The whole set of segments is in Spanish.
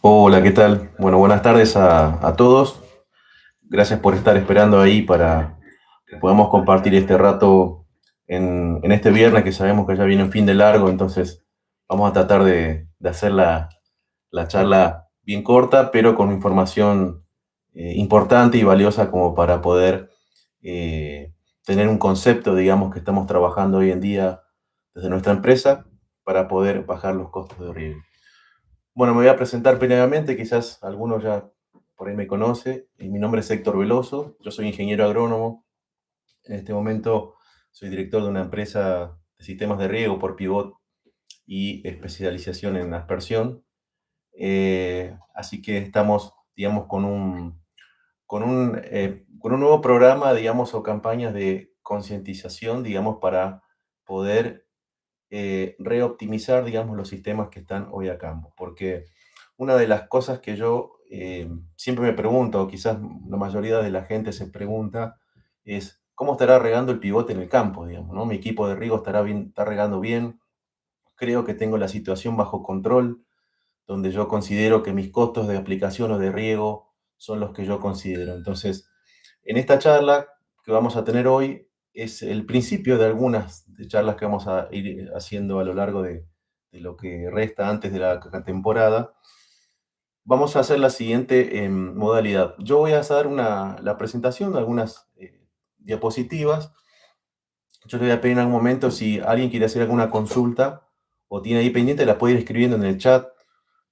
Hola, ¿qué tal? Bueno, buenas tardes a todos. Gracias por estar esperando ahí para que podamos compartir este rato en este viernes que sabemos que ya viene un fin de largo, entonces vamos a tratar de hacer la charla bien corta, pero con información importante y valiosa como para poder eh, tener un concepto, digamos, que estamos trabajando hoy en día desde nuestra empresa para poder bajar los costos de riego. Bueno, me voy a presentar previamente, quizás algunos ya por ahí me conoce. Mi nombre es Héctor Veloso, yo soy ingeniero agrónomo. En este momento soy director de una empresa de sistemas de riego por pivot y especialización en aspersión. Así que estamos, digamos, con un nuevo programa, digamos, o campañas de concientización, digamos, para poder reoptimizar, digamos, los sistemas que están hoy a campo. Porque una de las cosas que yo siempre me pregunto, o quizás la mayoría de la gente se pregunta, es cómo estará regando el pivote en el campo, digamos, ¿no? Mi equipo de riego estará bien, está regando bien, creo que tengo la situación bajo control, donde yo considero que mis costos de aplicación o de riego son los que yo considero. Entonces, en esta charla que vamos a tener hoy es el principio de algunas de charlas que vamos a ir haciendo a lo largo de lo que resta antes de la temporada. Vamos a hacer la siguiente modalidad. Yo voy a hacer la presentación de algunas diapositivas. Yo le voy a pedir en algún momento si alguien quiere hacer alguna consulta o tiene ahí pendiente, la puede ir escribiendo en el chat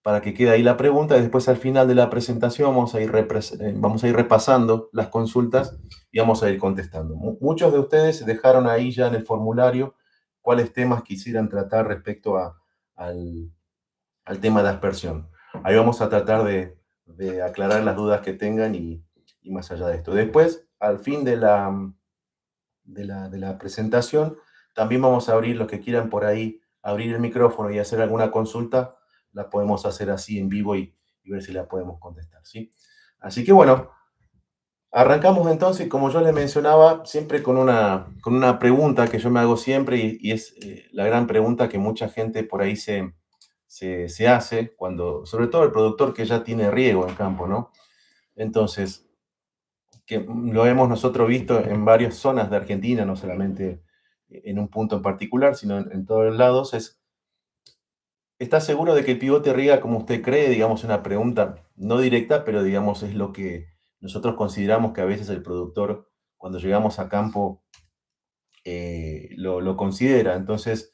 para que quede ahí la pregunta. Y después al final de la presentación vamos a ir repasando las consultas y vamos a ir contestando. Muchos de ustedes dejaron ahí ya en el formulario cuáles temas quisieran tratar respecto al, al tema de aspersión. Ahí vamos a tratar de aclarar las dudas que tengan y más allá de esto. Después, al fin de la presentación, también vamos a abrir los que quieran por ahí, abrir el micrófono y hacer alguna consulta, la podemos hacer así en vivo y ver si la podemos contestar, ¿sí? Así que bueno, arrancamos entonces, como yo les mencionaba, siempre con una pregunta que yo me hago siempre y es la gran pregunta que mucha gente por ahí se hace, cuando, sobre todo el productor que ya tiene riego en campo, ¿no? Entonces, que lo hemos nosotros visto en varias zonas de Argentina, no solamente en un punto en particular, sino en todos lados, es, ¿está seguro de que el pivote riega como usted cree? Digamos, una pregunta no directa, pero digamos es lo que nosotros consideramos que a veces el productor, cuando llegamos a campo, lo considera. Entonces,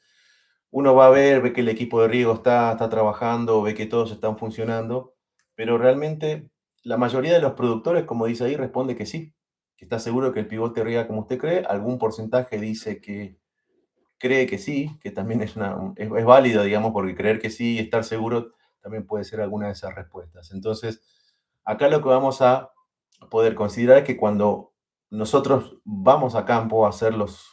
uno va a ver, ve que el equipo de riego está trabajando, ve que todos están funcionando, pero realmente la mayoría de los productores, como dice ahí, responde que sí, que está seguro que el pivote riega como usted cree. Algún porcentaje dice que cree que sí, que también es válido, digamos, porque creer que sí y estar seguro también puede ser alguna de esas respuestas. Entonces, acá lo que vamos a poder considerar es que cuando nosotros vamos a campo a hacer las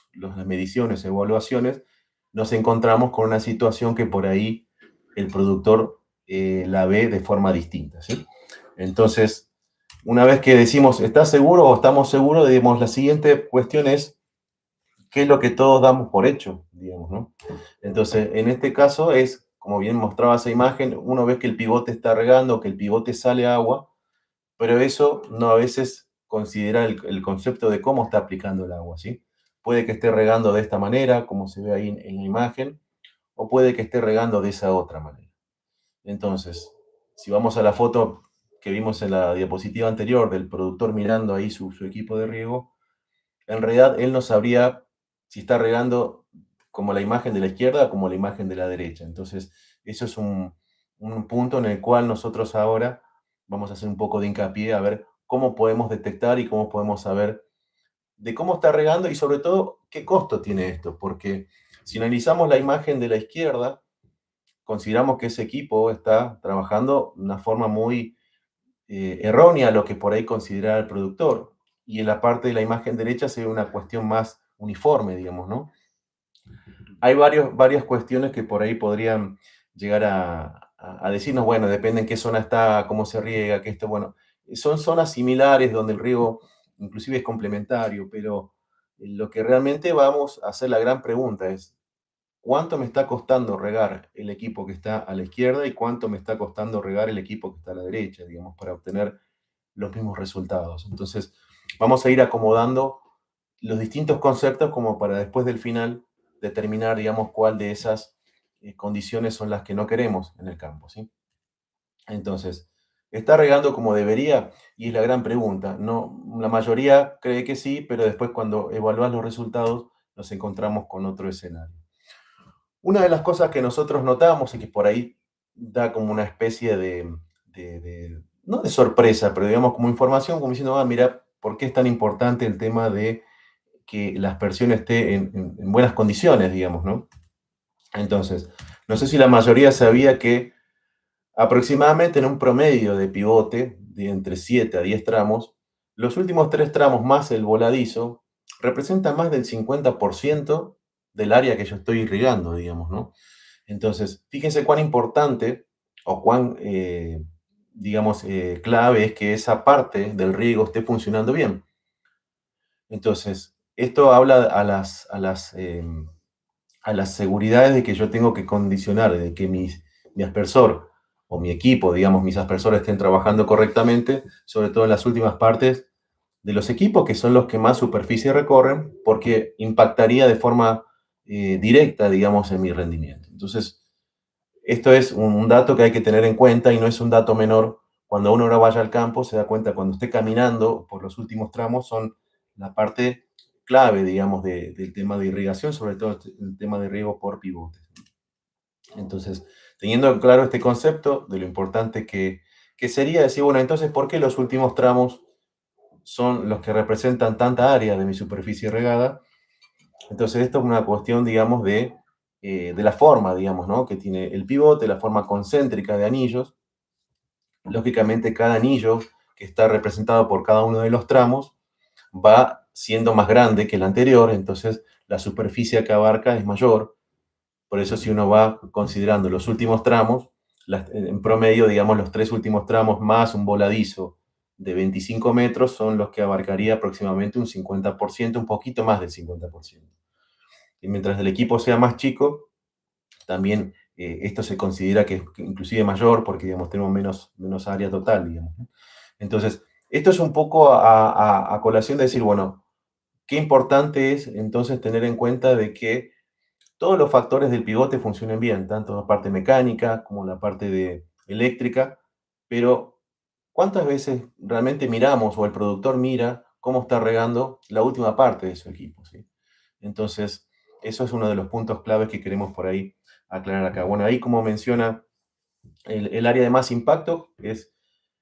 mediciones, evaluaciones, nos encontramos con una situación que por ahí el productor la ve de forma distinta, ¿sí? Entonces, una vez que decimos, ¿estás seguro o estamos seguros? Digamos, la siguiente cuestión es, ¿qué es lo que todos damos por hecho? Digamos, ¿no? Entonces, en este caso es, como bien mostraba esa imagen, uno ve que el pivote está regando, que el pivote sale agua, pero eso no a veces considera el concepto de cómo está aplicando el agua, ¿sí? Puede que esté regando de esta manera, como se ve ahí en la imagen, o puede que esté regando de esa otra manera. Entonces, si vamos a la foto que vimos en la diapositiva anterior del productor mirando ahí su equipo de riego, en realidad él no sabría si está regando como la imagen de la izquierda o como la imagen de la derecha. Entonces, eso es un punto en el cual nosotros ahora vamos a hacer un poco de hincapié a ver cómo podemos detectar y cómo podemos saber de cómo está regando y sobre todo qué costo tiene esto, porque si analizamos la imagen de la izquierda, consideramos que ese equipo está trabajando de una forma muy errónea a lo que por ahí considera el productor. Y en la parte de la imagen derecha se ve una cuestión más uniforme, digamos, ¿no? Hay varias cuestiones que por ahí podrían llegar a decirnos, bueno, depende en qué zona está, cómo se riega, que esto, bueno, son zonas similares donde el riego inclusive es complementario, pero lo que realmente vamos a hacer la gran pregunta es, cuánto me está costando regar el equipo que está a la izquierda y cuánto me está costando regar el equipo que está a la derecha, digamos, para obtener los mismos resultados. Entonces, vamos a ir acomodando los distintos conceptos como para después del final determinar, digamos, cuál de esas condiciones son las que no queremos en el campo, ¿sí? Entonces, ¿está regando como debería? Y es la gran pregunta. No, la mayoría cree que sí, pero después cuando evalúas los resultados nos encontramos con otro escenario. Una de las cosas que nosotros notamos y que por ahí da como una especie no de sorpresa, pero digamos como información, como diciendo, mira, ¿por qué es tan importante el tema de que la aspersión esté en buenas condiciones, digamos, ¿no? Entonces, no sé si la mayoría sabía que aproximadamente en un promedio de pivote de entre 7 a 10 tramos, los últimos 3 tramos más el voladizo representan más del 50% del área que yo estoy irrigando, digamos, ¿no? Entonces, fíjense cuán importante o cuán, digamos, clave es que esa parte del riego esté funcionando bien. Entonces, esto habla a las seguridades de que yo tengo que condicionar, de que mi aspersor o mi equipo, digamos, mis aspersores estén trabajando correctamente, sobre todo en las últimas partes de los equipos, que son los que más superficie recorren, porque impactaría de forma directa, digamos, en mi rendimiento. Entonces, esto es un dato que hay que tener en cuenta y no es un dato menor. Cuando uno ahora vaya al campo, se da cuenta cuando esté caminando por los últimos tramos, son la parte clave, digamos, del tema de irrigación, sobre todo el tema de riego por pivotes. Entonces, teniendo claro este concepto de lo importante que sería decir, bueno, entonces, ¿por qué los últimos tramos son los que representan tanta área de mi superficie regada? Entonces, esto es una cuestión, digamos, de la forma, digamos, ¿no? Que tiene el pivote, la forma concéntrica de anillos. Lógicamente, cada anillo que está representado por cada uno de los tramos va siendo más grande que el anterior, entonces la superficie que abarca es mayor. Por eso, si uno va considerando los últimos tramos, en promedio, digamos, los 3 últimos tramos más un voladizo de 25 metros son los que abarcaría aproximadamente un 50%, un poquito más del 50%. Y mientras el equipo sea más chico, también esto se considera que es inclusive mayor porque, digamos, tenemos menos área total, digamos, ¿no? Entonces, esto es un poco a colación de decir, bueno, qué importante es entonces tener en cuenta de que todos los factores del pivote funcionen bien, tanto la parte mecánica como la parte eléctrica, pero ¿cuántas veces realmente miramos o el productor mira cómo está regando la última parte de su equipo, ¿sí? Entonces, eso es uno de los puntos claves que queremos por ahí aclarar acá. Bueno, ahí como menciona el área de más impacto, es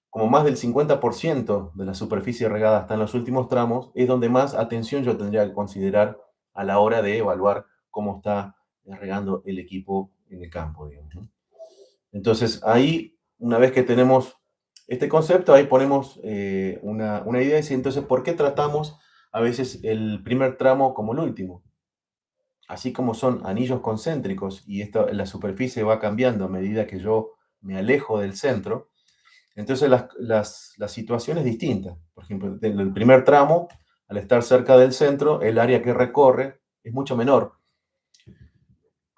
como más del 50% de la superficie regada está en los últimos tramos, es donde más atención yo tendría que considerar a la hora de evaluar cómo está regando el equipo en el campo, digamos, ¿no? Entonces, ahí, una vez que tenemos este concepto, ahí ponemos una idea, y entonces, ¿por qué tratamos a veces el primer tramo como el último? Así como son anillos concéntricos y la superficie va cambiando a medida que yo me alejo del centro, entonces la situación es distinta. Por ejemplo, en el primer tramo, al estar cerca del centro, el área que recorre es mucho menor.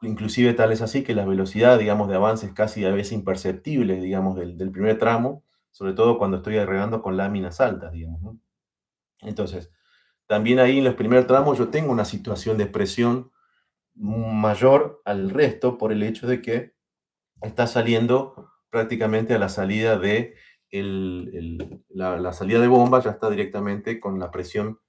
Inclusive tal es así que la velocidad, digamos, de avance es casi a veces imperceptible, digamos, del primer tramo, sobre todo cuando estoy regando con láminas altas, digamos, ¿no? Entonces, también ahí en los primeros tramos yo tengo una situación de presión mayor al resto por el hecho de que está saliendo prácticamente a la salida de la salida de bomba ya está directamente con la presión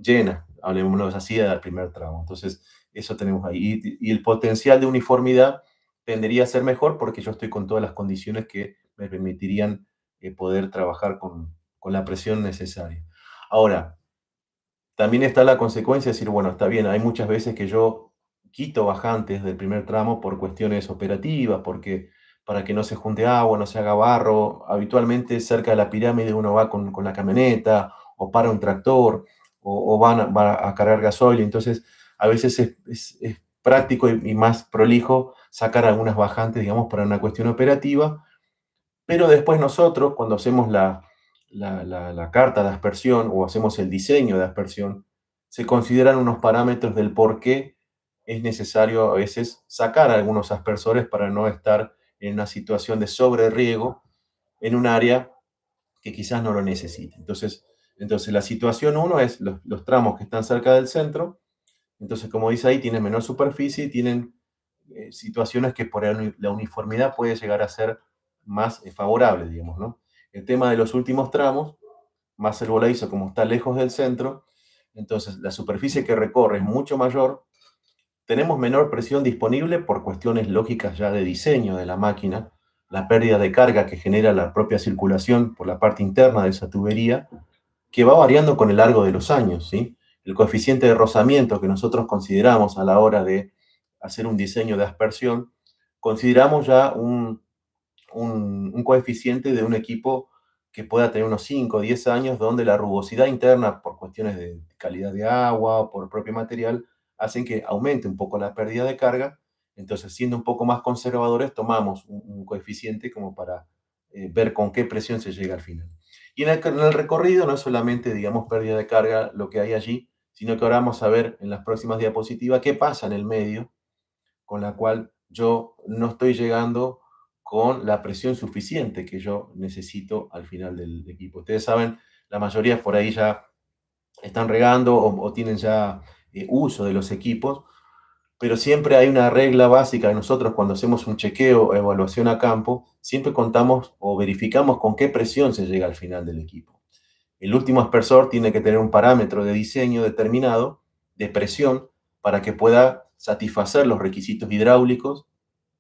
llena, hablemoslo así, del primer tramo. Entonces, eso tenemos ahí. Y el potencial de uniformidad tendería a ser mejor porque yo estoy con todas las condiciones que me permitirían poder trabajar con la presión necesaria. Ahora, también está la consecuencia de decir, bueno, está bien, hay muchas veces que yo quito bajantes del primer tramo por cuestiones operativas, porque para que no se junte agua, no se haga barro, habitualmente cerca de la pirámide uno va con la camioneta o para un tractor o va a cargar gasoil, entonces a veces es práctico y más prolijo sacar algunas bajantes, digamos, para una cuestión operativa, pero después nosotros, cuando hacemos la carta de aspersión o hacemos el diseño de aspersión, se consideran unos parámetros del por qué es necesario a veces sacar algunos aspersores para no estar en una situación de sobreriego en un área que quizás no lo necesite. Entonces la situación uno es los tramos que están cerca del centro. Entonces, como dice ahí, tienen menor superficie y tienen situaciones que por la uniformidad puede llegar a ser más favorable, digamos, ¿no? El tema de los últimos tramos, más el voladizo como está lejos del centro, entonces la superficie que recorre es mucho mayor, tenemos menor presión disponible por cuestiones lógicas ya de diseño de la máquina, la pérdida de carga que genera la propia circulación por la parte interna de esa tubería, que va variando con el largo de los años, ¿sí? El coeficiente de rozamiento que nosotros consideramos a la hora de hacer un diseño de aspersión, consideramos ya un coeficiente de un equipo que pueda tener unos 5 o 10 años, donde la rugosidad interna, por cuestiones de calidad de agua o por el propio material, hacen que aumente un poco la pérdida de carga. Entonces, siendo un poco más conservadores, tomamos un coeficiente como para ver con qué presión se llega al final. Y en el recorrido no es solamente, digamos, pérdida de carga lo que hay allí, sino que ahora vamos a ver en las próximas diapositivas qué pasa en el medio, con la cual yo no estoy llegando con la presión suficiente que yo necesito al final del equipo. Ustedes saben, la mayoría por ahí ya están regando o tienen ya uso de los equipos, pero siempre hay una regla básica de nosotros cuando hacemos un chequeo o evaluación a campo, siempre contamos o verificamos con qué presión se llega al final del equipo. El último aspersor tiene que tener un parámetro de diseño determinado de presión para que pueda satisfacer los requisitos hidráulicos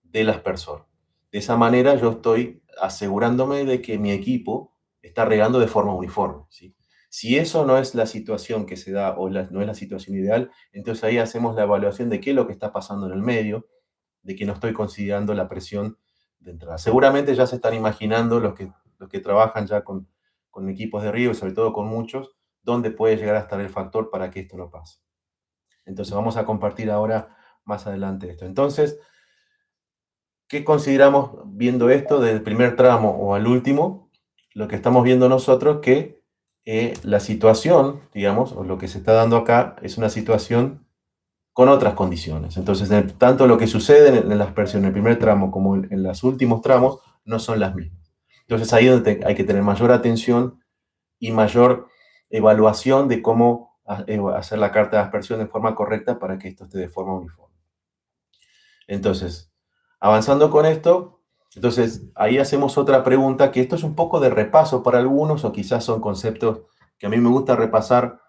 del aspersor. De esa manera yo estoy asegurándome de que mi equipo está regando de forma uniforme, ¿sí? Si eso no es la situación que se da o no es la situación ideal, entonces ahí hacemos la evaluación de qué es lo que está pasando en el medio, de que no estoy considerando la presión de entrada. Seguramente ya se están imaginando los que trabajan ya con equipos de riego y sobre todo con muchos, dónde puede llegar a estar el factor para que esto no pase. Entonces vamos a compartir ahora más adelante esto. Entonces, ¿qué consideramos viendo esto del primer tramo o al último? Lo que estamos viendo nosotros que la situación, digamos, o lo que se está dando acá es una situación con otras condiciones. Entonces, tanto lo que sucede en la aspersión en el primer tramo como en los últimos tramos no son las mismas. Entonces, ahí es donde hay que tener mayor atención y mayor evaluación de cómo hacer la carta de aspersión de forma correcta para que esto esté de forma uniforme. Entonces, avanzando con esto, entonces ahí hacemos otra pregunta, que esto es un poco de repaso para algunos, o quizás son conceptos que a mí me gusta repasar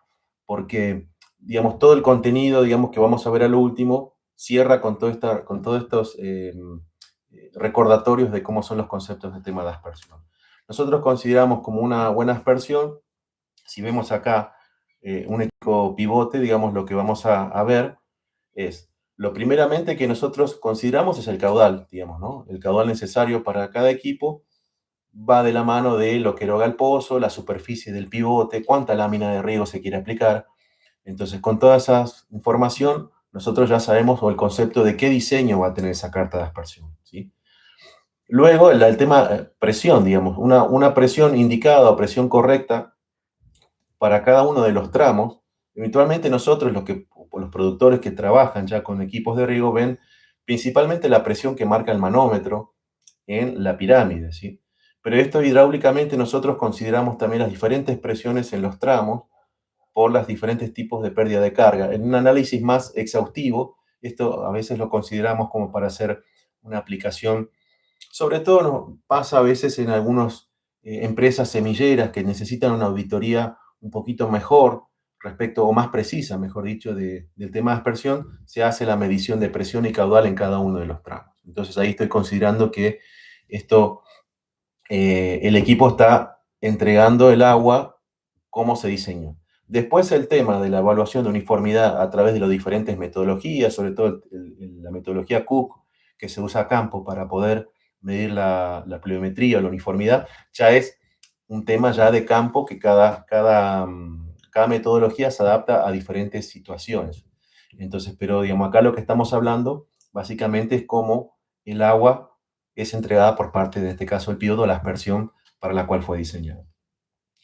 porque, digamos, todo el contenido, digamos, que vamos a ver a lo último, cierra con todos estos recordatorios de cómo son los conceptos del tema de aspersión. Nosotros consideramos como una buena aspersión, si vemos acá un equipo pivote, digamos, lo que vamos a ver es, lo primeramente que nosotros consideramos es el caudal, digamos, ¿no? El caudal necesario para cada equipo va de la mano de lo que eroga el pozo, la superficie del pivote, cuánta lámina de riego se quiere aplicar. Entonces, con toda esa información, nosotros ya sabemos o el concepto de qué diseño va a tener esa carta de aspersión, ¿sí? Luego, el tema presión, digamos, una presión indicada o presión correcta para cada uno de los tramos. Eventualmente nosotros, los productores que trabajan ya con equipos de riego, ven principalmente la presión que marca el manómetro en la pirámide, ¿sí? Pero esto hidráulicamente nosotros consideramos también las diferentes presiones en los tramos por los diferentes tipos de pérdida de carga. En un análisis más exhaustivo, esto a veces lo consideramos como para hacer una aplicación. Sobre todo nos pasa a veces en algunas empresas semilleras que necesitan una auditoría un poquito mejor respecto, o más precisa, mejor dicho, del tema de aspersión, se hace la medición de presión y caudal en cada uno de los tramos. Entonces ahí estoy considerando que esto, el equipo está entregando el agua como se diseñó. Después el tema de la evaluación de uniformidad a través de las diferentes metodologías, sobre todo la metodología Cook, que se usa a campo para poder medir la pluviometría o la uniformidad, ya es un tema ya de campo que cada metodología se adapta a diferentes situaciones. Entonces, pero digamos, acá lo que estamos hablando básicamente es cómo el agua es entregada por parte, de este caso, el piodo, la aspersión para la cual fue diseñado.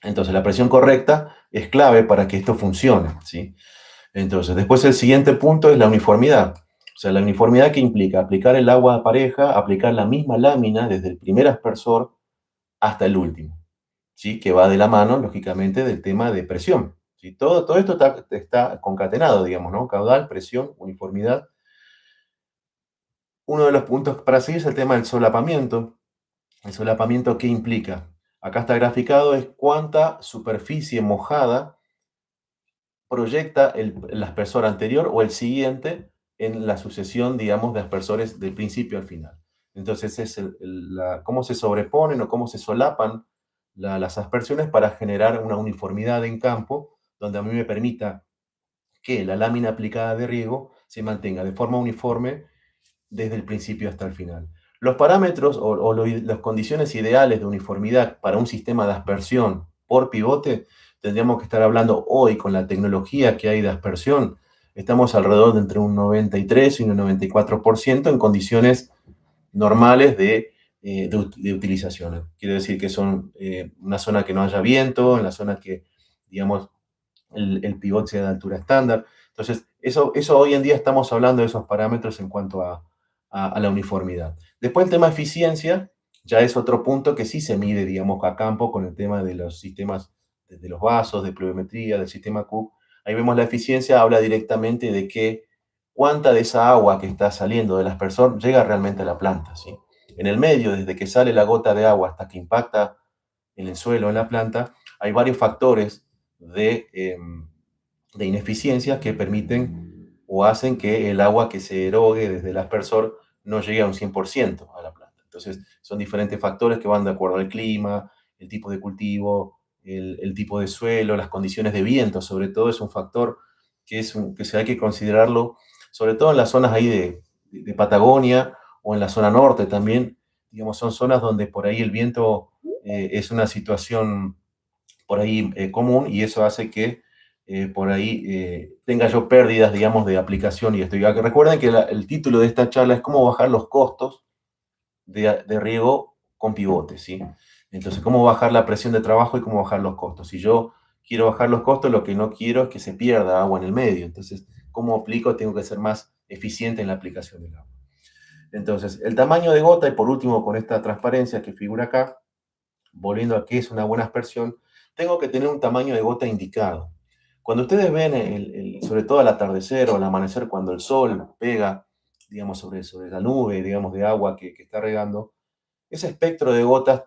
Entonces, la presión correcta es clave para que esto funcione, ¿sí? Entonces, después el siguiente punto es la uniformidad. sea, la uniformidad que implica aplicar el agua pareja, aplicar la misma lámina desde el primer aspersor hasta el último, ¿sí? Que va de la mano, lógicamente, del tema de presión, ¿sí? Todo esto está concatenado, digamos, ¿no? Caudal, presión, uniformidad. Uno de los puntos para seguir es el tema del solapamiento. ¿El solapamiento qué implica? Acá está graficado, es cuánta superficie mojada proyecta el aspersor anterior o el siguiente en la sucesión, digamos, de aspersores del principio al final. Entonces es cómo se sobreponen o cómo se solapan las aspersiones para generar una uniformidad en campo, donde a mí me permita que la lámina aplicada de riego se mantenga de forma uniforme desde el principio hasta el final. Los parámetros o las condiciones ideales de uniformidad para un sistema de aspersión por pivote, tendríamos que estar hablando hoy con la tecnología que hay de aspersión, estamos alrededor de entre un 93 y un 94% en condiciones normales de utilización. Quiere decir que son una zona que no haya viento, en la zona que, digamos, el pivot sea de altura estándar. Entonces, eso hoy en día estamos hablando de esos parámetros en cuanto a la uniformidad. Después el tema eficiencia, ya es otro punto que sí se mide, digamos, a campo con el tema de los sistemas, de los vasos, de pluviometría, del sistema Cook. Ahí vemos la eficiencia, habla directamente de que cuánta de esa agua que está saliendo del aspersor llega realmente a la planta, ¿sí? En el medio, desde que sale la gota de agua hasta que impacta en el suelo, en la planta, hay varios factores de ineficiencias que permiten o hacen que el agua que se erogue desde el aspersor no llegue a un 100% a la planta. Entonces, son diferentes factores que van de acuerdo al clima, el tipo de cultivo, el tipo de suelo, las condiciones de viento, sobre todo es un factor que se hay que considerarlo, sobre todo en las zonas ahí de Patagonia o en la zona norte también, digamos, son zonas donde por ahí el viento es una situación por ahí común y eso hace que por ahí tenga yo pérdidas, digamos, de aplicación y esto. Y recuerden que el título de esta charla es cómo bajar los costos de riego con pivotes, ¿sí? Entonces, cómo bajar la presión de trabajo y cómo bajar los costos. Si yo quiero bajar los costos, lo que no quiero es que se pierda agua en el medio. Entonces, ¿cómo aplico? Tengo que ser más eficiente en la aplicación del agua. Entonces, el tamaño de gota, y por último, con esta transparencia que figura acá, volviendo a qué es una buena aspersión, tengo que tener un tamaño de gota indicado. Cuando ustedes ven, sobre todo al atardecer o al amanecer, cuando el sol pega, digamos, sobre la nube, digamos, de agua que está regando, ese espectro de gotas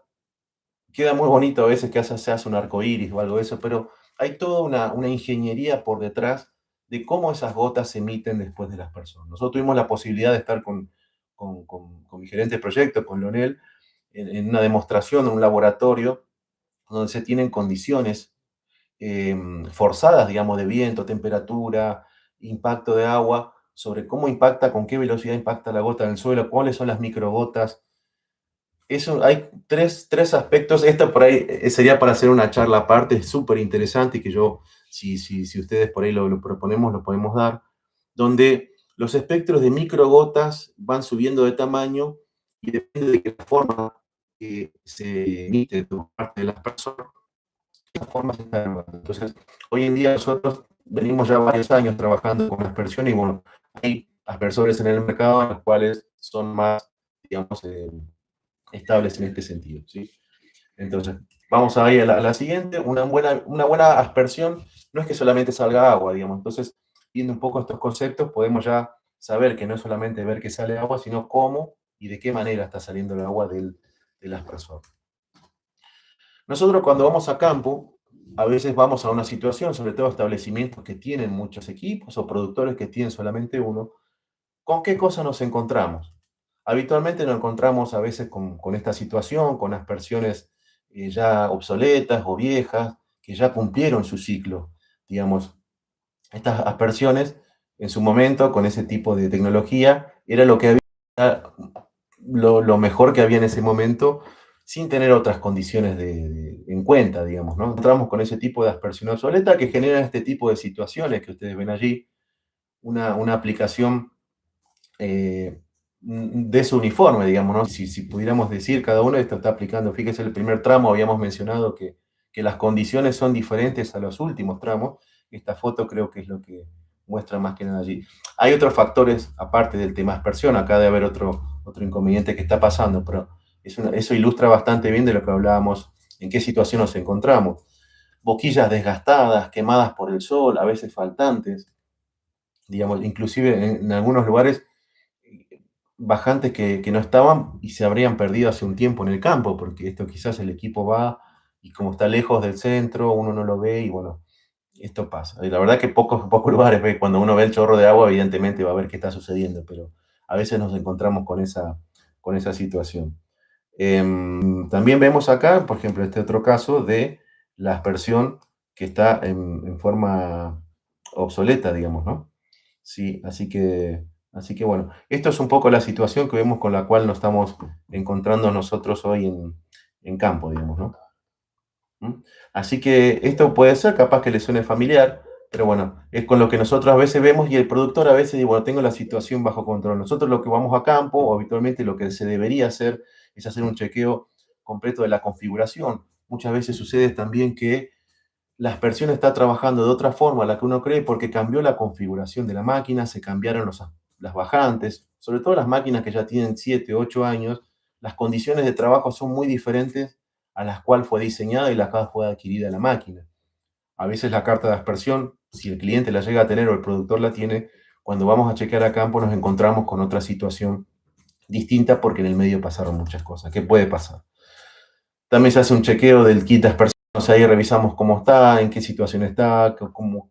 queda muy bonito a veces que se hace un arco iris o algo de eso, pero hay toda una ingeniería por detrás de cómo esas gotas se emiten después de las personas. Nosotros tuvimos la posibilidad de estar con mi gerente de proyecto, con Leonel, en una demostración, en un laboratorio, donde se tienen condiciones forzadas, digamos, de viento, temperatura, impacto de agua, sobre cómo impacta, con qué velocidad impacta la gota en el suelo, cuáles son las microgotas. Eso, hay tres aspectos. Esta por ahí sería para hacer una charla aparte, es súper interesante y que yo, si ustedes por ahí lo proponemos, lo podemos dar, donde los espectros de microgotas van subiendo de tamaño y depende de qué forma que se emite por parte de las personas, esa forma se está grabando. Entonces, hoy en día nosotros venimos ya varios años trabajando con aspersión y bueno, hay aspersores en el mercado los cuales son más, digamos, estables en este sentido, ¿sí? Entonces, vamos a ir a la siguiente. Una buena aspersión no es que solamente salga agua, digamos. Entonces, viendo un poco estos conceptos, podemos ya saber que no es solamente ver que sale agua, sino cómo y de qué manera está saliendo el agua del aspersor. Nosotros cuando vamos a campo, a veces vamos a una situación, sobre todo establecimientos que tienen muchos equipos o productores que tienen solamente uno, ¿con qué cosa nos encontramos? Habitualmente nos encontramos a veces con esta situación, con aspersiones ya obsoletas o viejas, que ya cumplieron su ciclo. Digamos, estas aspersiones, en su momento, con ese tipo de tecnología, era lo que había, lo mejor que había en ese momento, sin tener otras condiciones en cuenta, digamos, ¿no? Encontramos con ese tipo de aspersión obsoleta que genera este tipo de situaciones que ustedes ven allí, una aplicación de su uniforme, digamos, ¿no? Si pudiéramos decir, cada uno de esto está aplicando, fíjese, el primer tramo habíamos mencionado que las condiciones son diferentes a los últimos tramos. Esta foto creo que es lo que muestra más que nada allí. Hay otros factores, aparte del tema aspersión, acá debe haber otro inconveniente que está pasando, pero eso ilustra bastante bien de lo que hablábamos, en qué situación nos encontramos. Boquillas desgastadas, quemadas por el sol, a veces faltantes, digamos, inclusive en algunos lugares bajantes que no estaban y se habrían perdido hace un tiempo en el campo, porque esto quizás el equipo va y como está lejos del centro, uno no lo ve y bueno, esto pasa. Y la verdad que pocos lugares, cuando uno ve el chorro de agua, evidentemente va a ver qué está sucediendo, pero a veces nos encontramos con esa situación. También vemos acá, por ejemplo, este otro caso de la aspersión que está en forma obsoleta, digamos, ¿no? Sí, así que bueno, esto es un poco la situación que vemos con la cual nos estamos encontrando nosotros hoy en campo, digamos, ¿no? ¿Mm? Así que esto puede ser capaz que le suene familiar, pero bueno, es con lo que nosotros a veces vemos y el productor a veces dice, bueno, tengo la situación bajo control. Nosotros lo que vamos a campo, o habitualmente lo que se debería hacer es hacer un chequeo completo de la configuración. Muchas veces sucede también que la aspersión está trabajando de otra forma a la que uno cree porque cambió la configuración de la máquina, se cambiaron las bajantes, sobre todo las máquinas que ya tienen 7, 8 años, las condiciones de trabajo son muy diferentes a las cuales fue diseñada y las cuales fue adquirida la máquina. A veces la carta de aspersión, si el cliente la llega a tener o el productor la tiene, cuando vamos a chequear a campo nos encontramos con otra situación distinta porque en el medio pasaron muchas cosas. ¿Qué puede pasar? También se hace un chequeo del kit de aspersión, o sea, ahí revisamos cómo está, en qué situación está,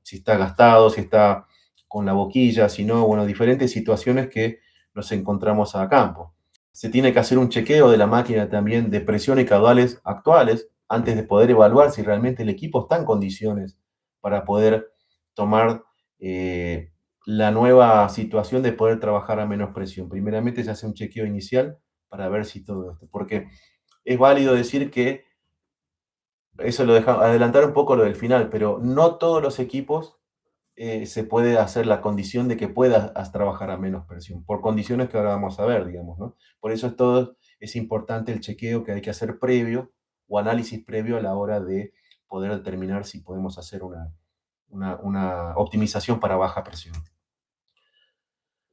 si está gastado, si está con la boquilla, si no, bueno, diferentes situaciones que nos encontramos a campo. Se tiene que hacer un chequeo de la máquina también de presión y caudales actuales antes de poder evaluar si realmente el equipo está en condiciones para poder tomar la nueva situación de poder trabajar a menos presión. Primeramente se hace un chequeo inicial para ver si todo esto, porque es válido decir que eso lo deja adelantar un poco lo del final, pero no todos los equipos se puede hacer la condición de que puedas trabajar a menos presión, por condiciones que ahora vamos a ver, digamos, ¿no? Por eso es importante el chequeo que hay que hacer previo o análisis previo a la hora de poder determinar si podemos hacer una optimización para baja presión.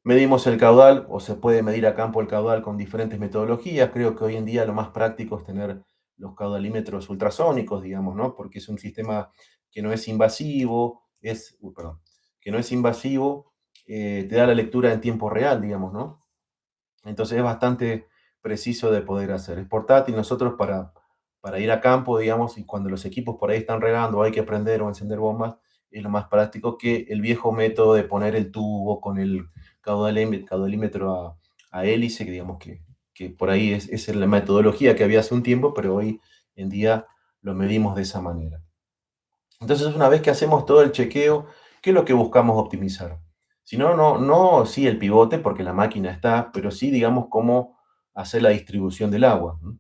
Medimos el caudal o se puede medir a campo el caudal con diferentes metodologías. Creo que hoy en día lo más práctico es tener los caudalímetros ultrasónicos, digamos, ¿no? Porque es un sistema que no es invasivo, perdón, que no es invasivo, te da la lectura en tiempo real, digamos, ¿no? Entonces es bastante preciso de poder hacer. Es portátil, nosotros para ir a campo, digamos, y cuando los equipos por ahí están regando, o hay que prender o encender bombas, es lo más práctico que el viejo método de poner el tubo con el caudalímetro a hélice, que digamos que por ahí es la metodología que había hace un tiempo, pero hoy en día lo medimos de esa manera. Entonces, una vez que hacemos todo el chequeo, ¿qué es lo que buscamos optimizar? Si no, no sí el pivote, porque la máquina está, pero sí, digamos, cómo hacer la distribución del agua, ¿no?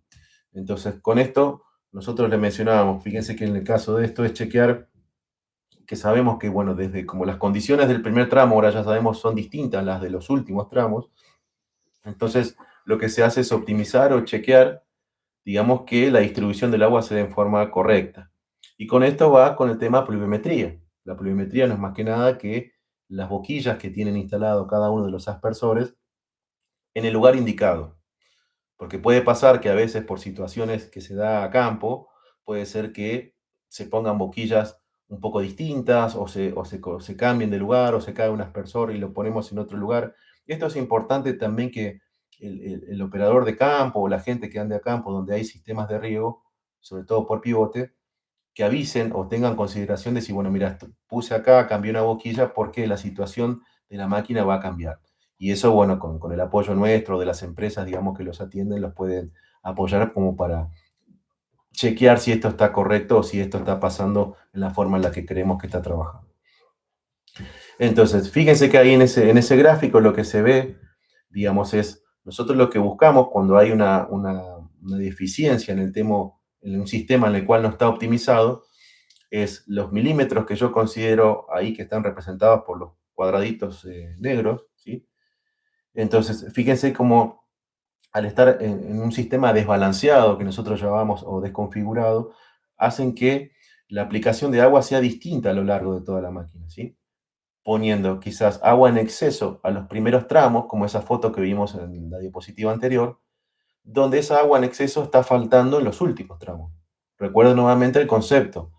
Entonces, con esto, nosotros le mencionábamos, fíjense que en el caso de esto es chequear que sabemos que, bueno, desde como las condiciones del primer tramo, ahora ya sabemos, son distintas a las de los últimos tramos, entonces lo que se hace es optimizar o chequear, digamos, que la distribución del agua se dé en forma correcta. Y con esto va con el tema pluviometría. La pluviometría no es más que nada que las boquillas que tienen instalado cada uno de los aspersores en el lugar indicado. Porque puede pasar que a veces por situaciones que se da a campo, puede ser que se pongan boquillas un poco distintas o se cambien de lugar o se cae un aspersor y lo ponemos en otro lugar. Esto es importante también que el operador de campo o la gente que ande a campo donde hay sistemas de riego, sobre todo por pivote, que avisen o tengan consideración de si, bueno, mira, puse acá, cambié una boquilla porque la situación de la máquina va a cambiar. Y eso, bueno, con el apoyo nuestro, de las empresas, digamos, que los atienden, los pueden apoyar como para chequear si esto está correcto o si esto está pasando en la forma en la que creemos que está trabajando. Entonces, fíjense que ahí en ese gráfico lo que se ve, digamos, es nosotros lo que buscamos cuando hay una deficiencia en un sistema en el cual no está optimizado, es los milímetros que yo considero ahí que están representados por los cuadraditos negros, ¿sí? Entonces, fíjense cómo al estar en un sistema desbalanceado que nosotros llamamos o desconfigurado, hacen que la aplicación de agua sea distinta a lo largo de toda la máquina, ¿sí? poniendo quizás agua en exceso a los primeros tramos, como esa foto que vimos en la diapositiva anterior, donde esa agua en exceso está faltando en los últimos tramos. Recuerda nuevamente el concepto.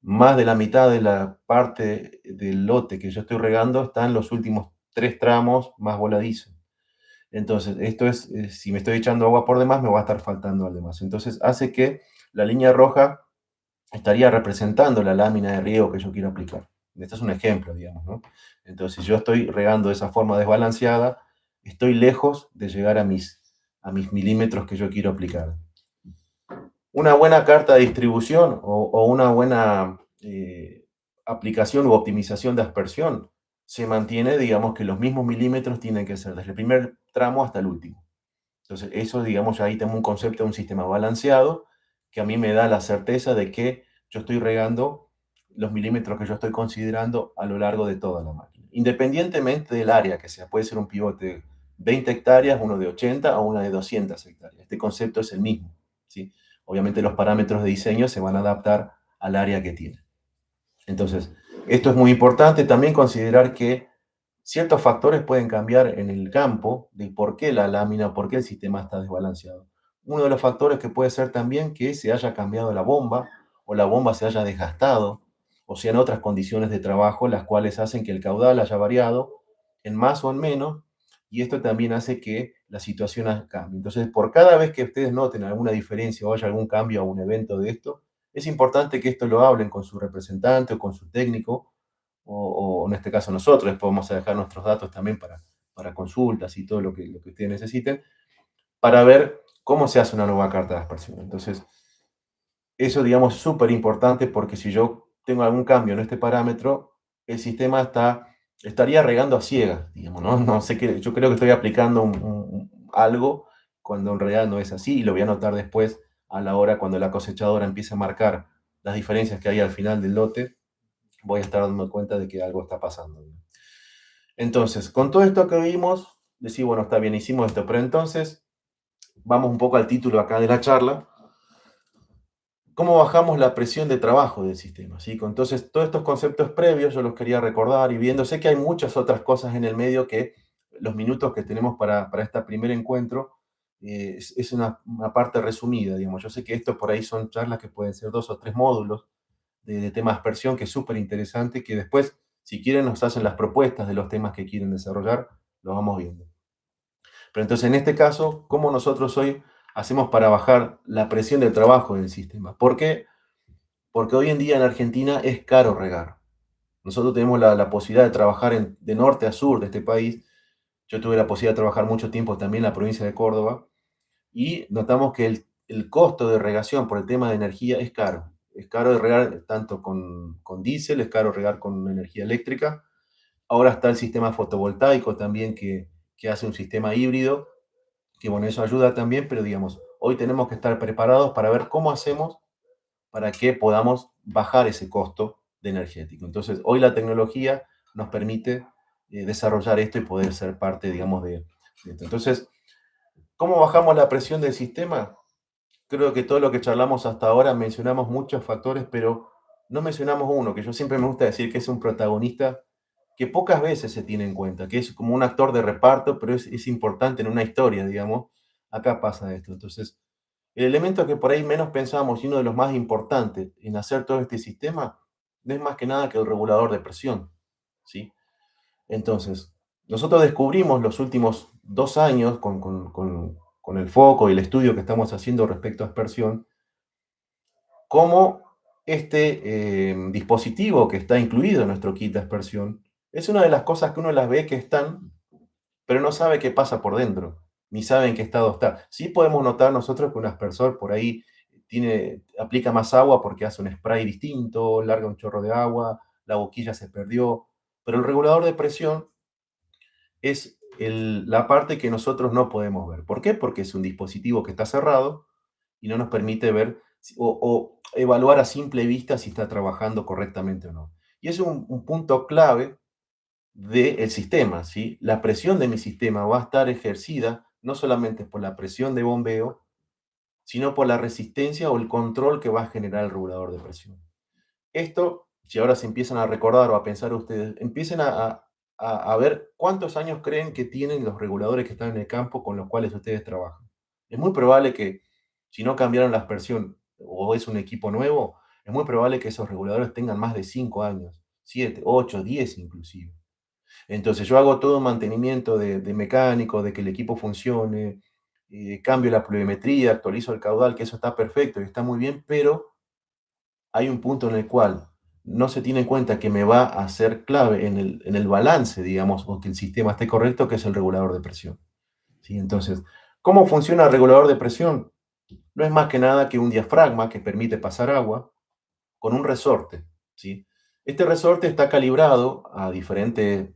Más de la mitad de la parte del lote que yo estoy regando está en los últimos 3 tramos más voladizo. Entonces, esto es, si me estoy echando agua por demás, me va a estar faltando al demás. Entonces, hace que la línea roja estaría representando la lámina de riego que yo quiero aplicar. Este es un ejemplo, digamos, ¿no? Entonces, si yo estoy regando de esa forma desbalanceada, estoy lejos de llegar a mis milímetros que yo quiero aplicar. Una buena carta de distribución o una buena aplicación u optimización de aspersión se mantiene, digamos, que los mismos milímetros tienen que ser desde el primer tramo hasta el último. Entonces, eso, digamos, ya ahí tengo un concepto de un sistema balanceado que a mí me da la certeza de que yo estoy regando los milímetros que yo estoy considerando a lo largo de toda la máquina. Independientemente del área que sea, puede ser un pivote de 20 hectáreas, uno de 80 o una de 200 hectáreas. Este concepto es el mismo, ¿sí? Obviamente los parámetros de diseño se van a adaptar al área que tiene. Entonces, esto es muy importante también considerar que ciertos factores pueden cambiar en el campo de por qué la lámina, por qué el sistema está desbalanceado. Uno de los factores que puede ser también que se haya cambiado la bomba o la bomba se haya desgastado o sean otras condiciones de trabajo las cuales hacen que el caudal haya variado en más o en menos y esto también hace que la situación cambie. Entonces, por cada vez que ustedes noten alguna diferencia o haya algún cambio o un evento de esto, es importante que esto lo hablen con su representante o con su técnico o en este caso nosotros, les podemos dejar nuestros datos también para consultas y todo lo que ustedes necesiten, para ver cómo se hace una nueva carta de aspersión. Entonces, eso, digamos, es súper importante porque si yo tengo algún cambio en este parámetro, el sistema estaría regando a ciegas, digamos, ¿no? No sé qué, yo creo que estoy aplicando algo cuando en realidad no es así y lo voy a notar después a la hora cuando la cosechadora empiece a marcar las diferencias que hay al final del lote, voy a estar dando cuenta de que algo está pasando. Entonces, con todo esto que vimos, decir, bueno, está bien, hicimos esto, pero entonces vamos un poco al título acá de la charla. ¿Cómo bajamos la presión de trabajo del sistema? ¿Sí? Entonces, todos estos conceptos previos yo los quería recordar y viendo, sé que hay muchas otras cosas en el medio que los minutos que tenemos para este primer encuentro es una parte resumida, digamos. Yo sé que esto por ahí son charlas que pueden ser 2 o 3 módulos de tema de aspersión, que es súper interesante, que después, si quieren, nos hacen las propuestas de los temas que quieren desarrollar, lo vamos viendo. Pero entonces, en este caso, ¿cómo nosotros hoy hacemos para bajar la presión del trabajo del sistema? ¿Por qué? Porque hoy en día en Argentina es caro regar. Nosotros tenemos la posibilidad de trabajar de norte a sur de este país. Yo tuve la posibilidad de trabajar mucho tiempo también en la provincia de Córdoba y notamos que el costo de regación por el tema de energía es caro. Es caro de regar tanto con diésel, es caro regar con energía eléctrica. Ahora está el sistema fotovoltaico también que hace un sistema híbrido, que bueno, eso ayuda también, pero digamos, hoy tenemos que estar preparados para ver cómo hacemos para que podamos bajar ese costo de energético. Entonces, hoy la tecnología nos permite desarrollar esto y poder ser parte, digamos, de esto. Entonces, ¿cómo bajamos la presión del sistema? Creo que todo lo que charlamos hasta ahora mencionamos muchos factores, pero no mencionamos uno, que yo siempre me gusta decir que es un protagonista que pocas veces se tiene en cuenta, que es como un actor de reparto, pero es importante en una historia, digamos. Acá pasa esto. Entonces, el elemento que por ahí menos pensamos y uno de los más importantes en hacer todo este sistema no es más que nada que el regulador de presión, ¿sí? Entonces, nosotros descubrimos los últimos 2 años con el foco y el estudio que estamos haciendo respecto a aspersión, cómo este dispositivo que está incluido en nuestro kit de aspersión es una de las cosas que uno las ve que están, pero no sabe qué pasa por dentro, ni sabe en qué estado está. Sí podemos notar nosotros que un aspersor por ahí aplica más agua porque hace un spray distinto, larga un chorro de agua, la boquilla se perdió, pero el regulador de presión es la parte que nosotros no podemos ver. ¿Por qué? Porque es un dispositivo que está cerrado y no nos permite ver o evaluar a simple vista si está trabajando correctamente o no. Y es un punto clave del sistema, ¿sí? La presión de mi sistema va a estar ejercida no solamente por la presión de bombeo, sino por la resistencia o el control que va a generar el regulador de presión. Esto si ahora se empiezan a recordar o a pensar ustedes, empiecen a ver cuántos años creen que tienen los reguladores que están en el campo con los cuales ustedes trabajan. Es muy probable que si no cambiaron la aspersión o es un equipo nuevo, es muy probable que esos reguladores tengan más de 5 años, 7, 8, 10 inclusive. Entonces yo hago todo mantenimiento de mecánico, de que el equipo funcione, cambio la pluviometría, actualizo el caudal, que eso está perfecto y está muy bien, pero hay un punto en el cual no se tiene en cuenta que me va a ser clave en el balance, digamos, o que el sistema esté correcto, que es el regulador de presión. ¿Sí? Entonces, ¿cómo funciona el regulador de presión? No es más que nada que un diafragma que permite pasar agua con un resorte, ¿sí? Este resorte está calibrado a diferente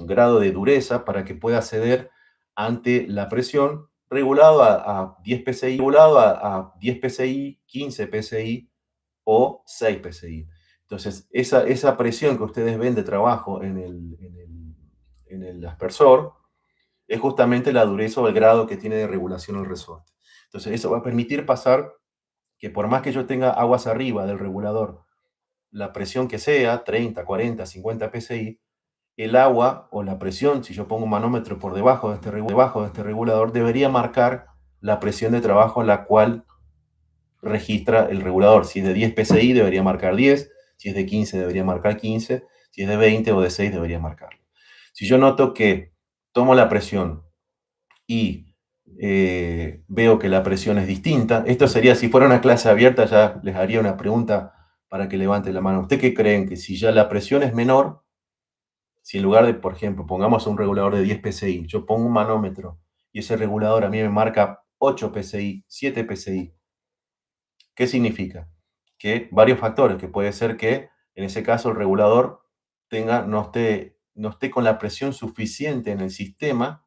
grado de dureza para que pueda ceder ante la presión, regulado a 10 psi, regulado a 10 psi, 15 psi o 6 psi. Entonces, esa presión que ustedes ven de trabajo en el aspersor es justamente la dureza o el grado que tiene de regulación el resorte. Entonces, eso va a permitir pasar que por más que yo tenga aguas arriba del regulador, la presión que sea, 30, 40, 50 psi, el agua o la presión, si yo pongo un manómetro por debajo de este regulador, debería marcar la presión de trabajo a la cual registra el regulador. Si es de 10 psi, debería marcar 10, si es de 15, debería marcar 15, si es de 20 o de 6, debería marcarlo. Si yo noto que tomo la presión y veo que la presión es distinta, esto sería, si fuera una clase abierta, ya les haría una pregunta para que levanten la mano. ¿Usted qué creen? Que si ya la presión es menor, si en lugar de, por ejemplo, pongamos un regulador de 10 psi, yo pongo un manómetro y ese regulador a mí me marca 8 psi, 7 psi, ¿qué significa? Que varios factores, que puede ser que en ese caso el regulador no esté con la presión suficiente en el sistema,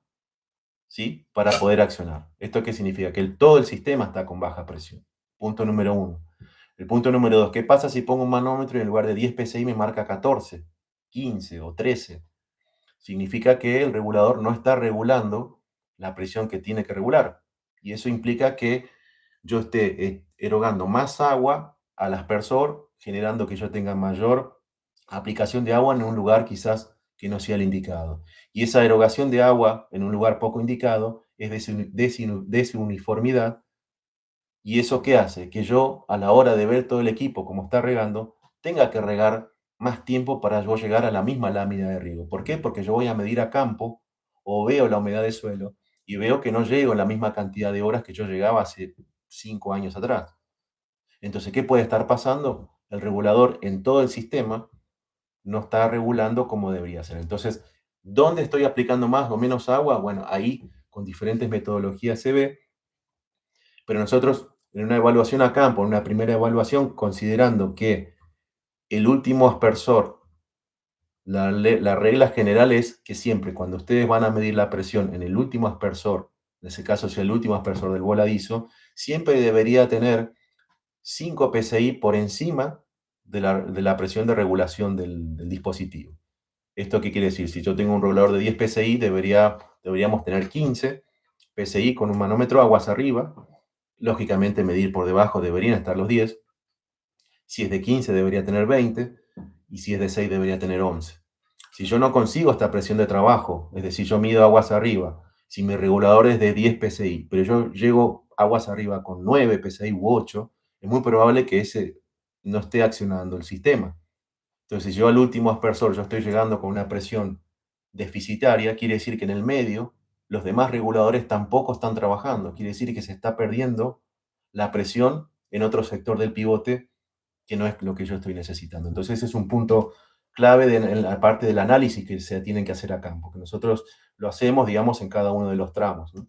¿sí? Para poder accionar. ¿Esto qué significa? Que todo el sistema está con baja presión. Punto número uno. El punto número dos, ¿qué pasa si pongo un manómetro y en lugar de 10 psi me marca 14, 15 o 13? Significa que el regulador no está regulando la presión que tiene que regular. Y eso implica que yo esté erogando más agua al aspersor, generando que yo tenga mayor aplicación de agua en un lugar quizás que no sea el indicado. Y esa erogación de agua en un lugar poco indicado es desuniformidad. ¿Y eso qué hace? Que yo, a la hora de ver todo el equipo como está regando, tenga que regar más tiempo para yo llegar a la misma lámina de riego. ¿Por qué? Porque yo voy a medir a campo o veo la humedad del suelo y veo que no llego en la misma cantidad de horas que yo llegaba hace 5 años atrás. Entonces, ¿qué puede estar pasando? El regulador en todo el sistema no está regulando como debería ser. Entonces, ¿dónde estoy aplicando más o menos agua? Bueno, ahí con diferentes metodologías se ve, pero nosotros en una evaluación a campo, en una primera evaluación, considerando que el último aspersor, la regla general es que siempre cuando ustedes van a medir la presión en el último aspersor, en ese caso es el último aspersor del voladizo, siempre debería tener 5 psi por encima de la presión de regulación del dispositivo. ¿Esto qué quiere decir? Si yo tengo un regulador de 10 psi, deberíamos tener 15 psi con un manómetro aguas arriba. Lógicamente, medir por debajo deberían estar los 10. Si es de 15, debería tener 20. Y si es de 6, debería tener 11. Si yo no consigo esta presión de trabajo, es decir, yo mido aguas arriba, si mi regulador es de 10 psi, pero yo llego aguas arriba con 9 psi u 8, es muy probable que ese no esté accionando el sistema. Entonces, si yo al último aspersor yo estoy llegando con una presión deficitaria, quiere decir que en el medio los demás reguladores tampoco están trabajando. Quiere decir que se está perdiendo la presión en otro sector del pivote que no es lo que yo estoy necesitando. Entonces, ese es un punto clave en la parte del análisis que se tienen que hacer a campo, que nosotros lo hacemos, digamos, en cada uno de los tramos, ¿no?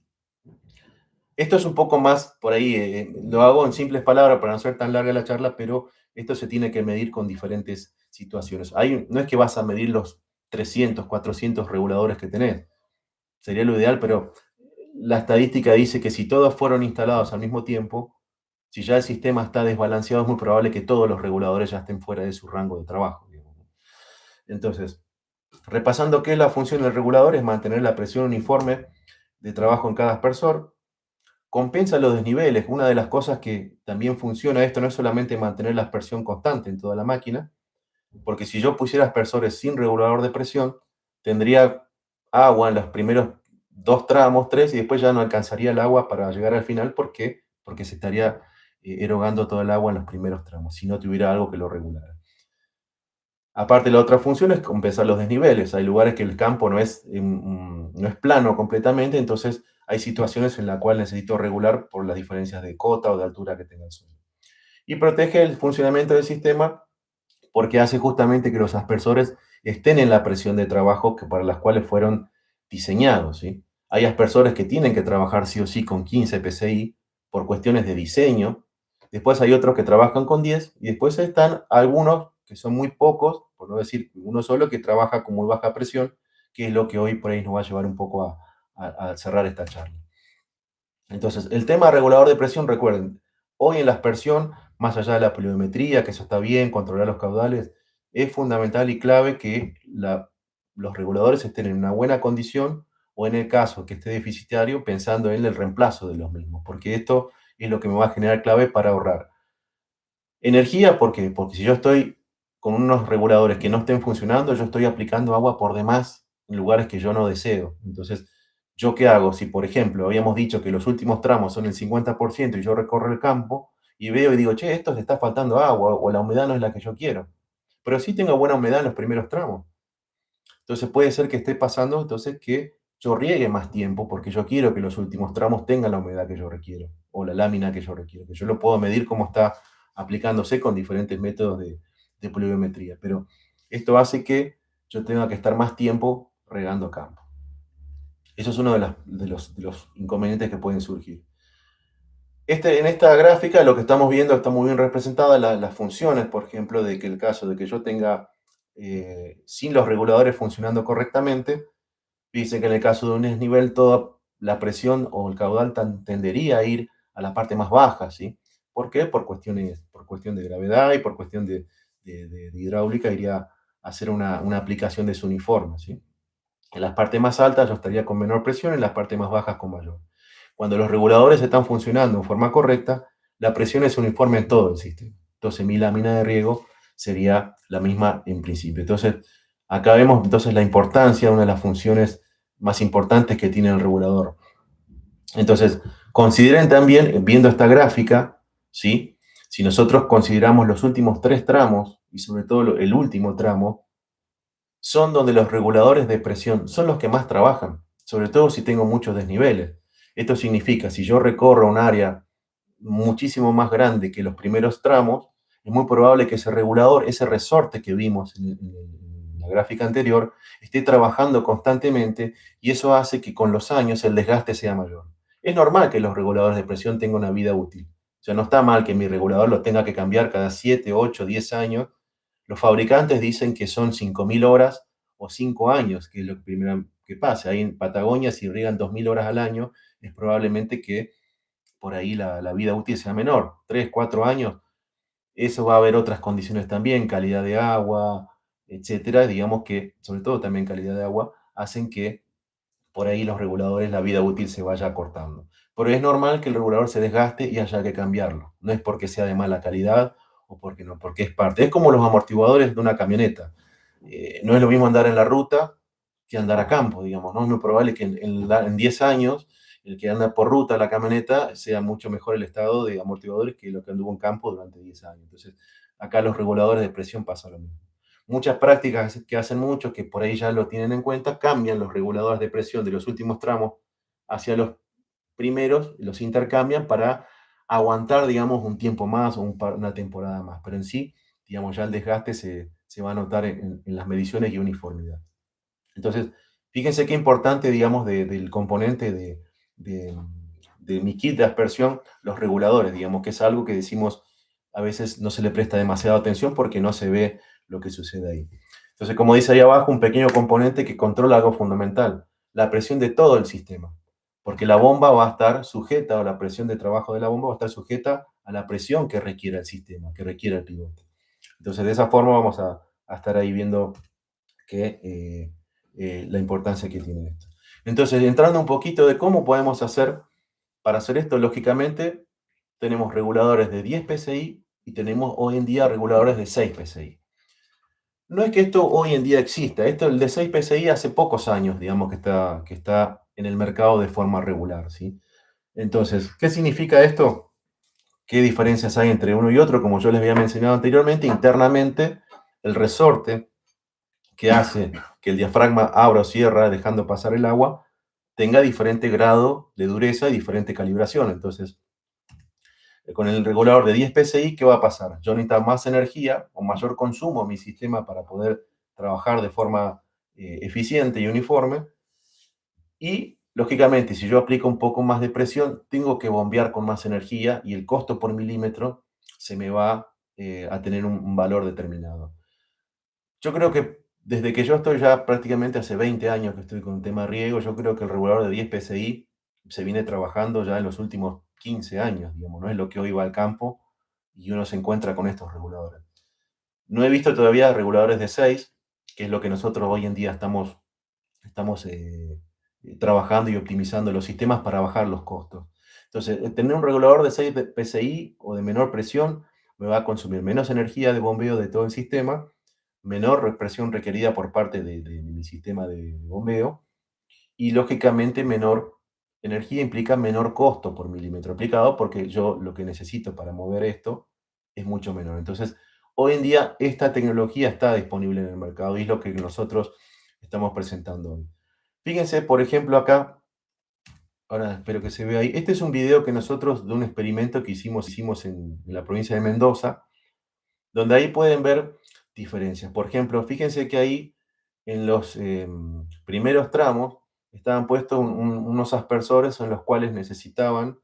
Esto es un poco más por ahí, lo hago en simples palabras para no ser tan larga la charla, pero esto se tiene que medir con diferentes situaciones. No es que vas a medir los 300, 400 reguladores que tenés, sería lo ideal, pero la estadística dice que si todos fueron instalados al mismo tiempo, si ya el sistema está desbalanceado, es muy probable que todos los reguladores ya estén fuera de su rango de trabajo, digamos. Entonces, repasando qué es la función del regulador, es mantener la presión uniforme de trabajo en cada aspersor, compensa los desniveles. Una de las cosas que también funciona esto no es solamente mantener la aspersión constante en toda la máquina, porque si yo pusiera aspersores sin regulador de presión, tendría agua en los primeros 2 tramos, 3, y después ya no alcanzaría el agua para llegar al final. ¿Por qué? Porque se estaría erogando todo el agua en los primeros tramos, si no tuviera algo que lo regulara. Aparte, la otra función es compensar los desniveles. Hay lugares que el campo no es plano completamente, entonces hay situaciones en las cuales necesito regular por las diferencias de cota o de altura que tenga el suelo. Y protege el funcionamiento del sistema porque hace justamente que los aspersores estén en la presión de trabajo para las cuales fueron diseñados, ¿sí? Hay aspersores que tienen que trabajar sí o sí con 15 PSI por cuestiones de diseño. Después hay otros que trabajan con 10 y después están algunos que son muy pocos, por no decir uno solo, que trabaja con muy baja presión, que es lo que hoy por ahí nos va a llevar un poco a cerrar esta charla. Entonces, el tema regulador de presión, recuerden, hoy en la aspersión, más allá de la pluviometría, que eso está bien, controlar los caudales, es fundamental y clave que los reguladores estén en una buena condición o en el caso que esté deficitario, pensando en el reemplazo de los mismos, porque esto es lo que me va a generar clave para ahorrar energía. ¿Por qué? Porque si yo estoy con unos reguladores que no estén funcionando, yo estoy aplicando agua por demás en lugares que yo no deseo. Entonces, ¿yo qué hago? Si, por ejemplo, habíamos dicho que los últimos tramos son el 50% y yo recorro el campo y veo y digo, che, esto le está faltando agua o la humedad no es la que yo quiero. Pero sí tengo buena humedad en los primeros tramos. Entonces puede ser que esté pasando entonces que yo riegue más tiempo porque yo quiero que los últimos tramos tengan la humedad que yo requiero o la lámina que yo requiero, que yo lo puedo medir cómo está aplicándose con diferentes métodos de pluviometría. Pero esto hace que yo tenga que estar más tiempo regando campo. Eso es uno de los inconvenientes que pueden surgir. En esta gráfica lo que estamos viendo está muy bien representada las funciones, por ejemplo, de que el caso de que yo tenga sin los reguladores funcionando correctamente, dice que en el caso de un desnivel toda la presión o el caudal tendería a ir a la parte más baja, ¿sí? ¿Por qué? Por cuestión de gravedad y por cuestión de hidráulica iría a hacer una aplicación desuniforme, ¿sí? En las partes más altas yo estaría con menor presión, en las partes más bajas con mayor. Cuando los reguladores están funcionando en forma correcta, la presión es uniforme en todo el sistema. Entonces mi lámina de riego sería la misma en principio. Entonces, acá vemos entonces la importancia, una de las funciones más importantes que tiene el regulador. Entonces, consideren también, viendo esta gráfica, ¿sí? Si nosotros consideramos los últimos 3 tramos, y sobre todo el último tramo, son donde los reguladores de presión son los que más trabajan, sobre todo si tengo muchos desniveles. Esto significa, si yo recorro un área muchísimo más grande que los primeros tramos, es muy probable que ese regulador, ese resorte que vimos en la gráfica anterior, esté trabajando constantemente y eso hace que con los años el desgaste sea mayor. Es normal que los reguladores de presión tengan una vida útil. O sea, no está mal que mi regulador lo tenga que cambiar cada 7, 8, 10 años. Los fabricantes dicen que son 5.000 horas o 5 años, que es lo primero que pasa. Ahí en Patagonia, si riegan 2.000 horas al año, es probablemente que por ahí la vida útil sea menor, 3, 4 años. Eso va a haber otras condiciones también, calidad de agua, etcétera. Digamos que, sobre todo también calidad de agua, hacen que por ahí los reguladores, la vida útil se vaya acortando. Pero es normal que el regulador se desgaste y haya que cambiarlo. No es porque sea de mala calidad o porque no, porque es parte. Es como los amortiguadores de una camioneta. No es lo mismo andar en la ruta que andar a campo, digamos, ¿no? Es muy probable que en 10 años el que anda por ruta la camioneta sea mucho mejor el estado de amortiguadores que lo que anduvo en campo durante 10 años. Entonces, acá los reguladores de presión pasan lo mismo. Muchas prácticas que hacen muchos, que por ahí ya lo tienen en cuenta, cambian los reguladores de presión de los últimos tramos hacia los primeros, los intercambian para aguantar, digamos, un tiempo más o una temporada más. Pero en sí, digamos, ya el desgaste se va a notar en las mediciones y uniformidad. Entonces, fíjense qué importante, digamos, del componente de, de mi kit de aspersión, los reguladores, digamos, que es algo que decimos a veces no se le presta demasiada atención porque no se ve lo que sucede ahí. Entonces, como dice ahí abajo, un pequeño componente que controla algo fundamental, la presión de todo el sistema, porque la bomba va a estar sujeta, o la presión de trabajo de la bomba va a estar sujeta a la presión que requiere el sistema, que requiere el pivote. Entonces, de esa forma vamos a estar ahí viendo la importancia que tiene esto. Entonces, entrando un poquito de cómo podemos hacer Para hacer esto, lógicamente, tenemos reguladores de 10 PSI y tenemos hoy en día reguladores de 6 PSI. No es que esto hoy en día exista, esto el de 6 PSI hace pocos años, digamos, que está en el mercado de forma regular, ¿sí? Entonces, ¿qué significa esto? ¿Qué diferencias hay entre uno y otro? Como yo les había mencionado anteriormente, internamente el resorte que hace que el diafragma abra o cierra dejando pasar el agua tenga diferente grado de dureza y diferente calibración. Entonces, con el regulador de 10 PSI, ¿qué va a pasar? Yo necesito más energía o mayor consumo en mi sistema para poder trabajar de forma eficiente y uniforme. Y, lógicamente, si yo aplico un poco más de presión, tengo que bombear con más energía y el costo por milímetro se me va a tener un valor determinado. Yo creo que desde que yo estoy ya prácticamente hace 20 años que estoy con el tema riego, yo creo que el regulador de 10 PSI se viene trabajando ya en los últimos 15 años, digamos, no es lo que hoy va al campo y uno se encuentra con estos reguladores. No he visto todavía reguladores de 6, que es lo que nosotros hoy en día estamos trabajando y optimizando los sistemas para bajar los costos. Entonces, tener un regulador de 6 PSI o de menor presión me va a consumir menos energía de bombeo de todo el sistema, menor presión requerida por parte de mi sistema de bombeo y lógicamente menor energía implica menor costo por milímetro aplicado porque yo lo que necesito para mover esto es mucho menor. Entonces, hoy en día esta tecnología está disponible en el mercado y es lo que nosotros estamos presentando hoy. Fíjense, por ejemplo, acá, ahora espero que se vea ahí, este es un video que nosotros de un experimento que hicimos en la provincia de Mendoza, donde ahí pueden ver diferencias. Por ejemplo, fíjense que ahí en los primeros tramos estaban puestos unos aspersores en los cuales necesitaban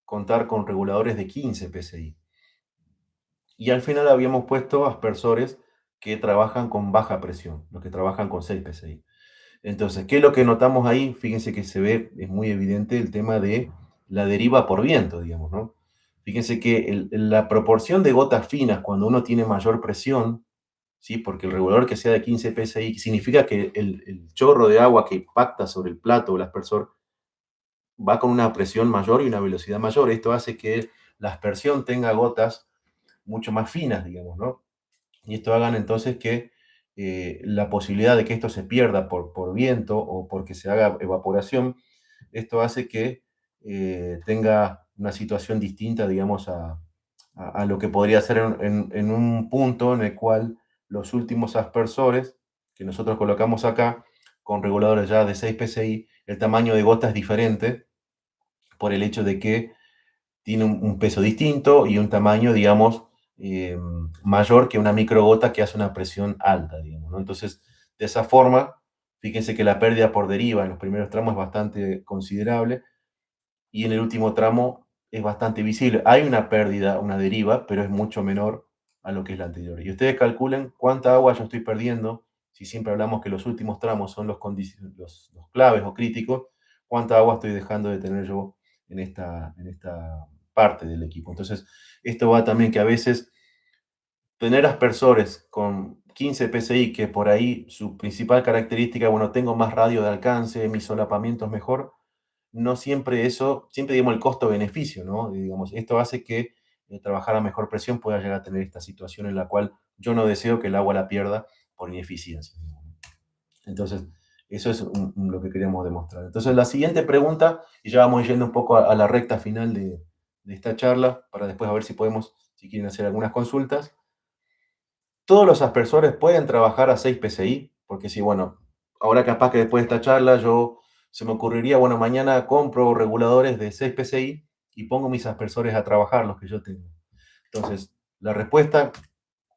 contar con reguladores de 15 PSI. Y al final habíamos puesto aspersores que trabajan con baja presión, los que trabajan con 6 PSI. Entonces, ¿qué es lo que notamos ahí? Fíjense que se ve, es muy evidente el tema de la deriva por viento, digamos, ¿no? Fíjense que la proporción de gotas finas cuando uno tiene mayor presión, ¿sí? Porque el regulador que sea de 15 PSI significa que el chorro de agua que impacta sobre el plato o el aspersor va con una presión mayor y una velocidad mayor. Esto hace que la aspersión tenga gotas mucho más finas, digamos, ¿no? Y esto hagan entonces que la posibilidad de que esto se pierda por viento o porque se haga evaporación, esto hace que tenga una situación distinta, digamos, a lo que podría ser en un punto en el cual los últimos aspersores que nosotros colocamos acá, con reguladores ya de 6 PSI, el tamaño de gota es diferente por el hecho de que tiene un peso distinto y un tamaño, digamos, mayor que una microgota que hace una presión alta, digamos, ¿no? Entonces, de esa forma, fíjense que la pérdida por deriva en los primeros tramos es bastante considerable y en el último tramo es bastante visible. Hay una pérdida, una deriva, pero es mucho menor a lo que es la anterior. Y ustedes calculen cuánta agua yo estoy perdiendo, si siempre hablamos que los últimos tramos son los claves o críticos, cuánta agua estoy dejando de tener yo en esta parte del equipo. Entonces, esto va también que a veces tener aspersores con 15 PSI, que por ahí su principal característica, bueno, tengo más radio de alcance, mi solapamiento es mejor, no siempre eso, siempre digamos el costo-beneficio, ¿no? Digamos, esto hace que trabajar a mejor presión pueda llegar a tener esta situación en la cual yo no deseo que el agua la pierda por ineficiencia. Entonces, eso es lo que queríamos demostrar. Entonces, la siguiente pregunta, y ya vamos yendo un poco a la recta final de esta charla, para después a ver si podemos, si quieren hacer algunas consultas. ¿Todos los aspersores pueden trabajar a 6 PSI? Porque si, bueno, ahora capaz que después de esta charla se me ocurriría, bueno, mañana compro reguladores de 6 PSI y pongo mis aspersores a trabajar, los que yo tengo. Entonces, la respuesta,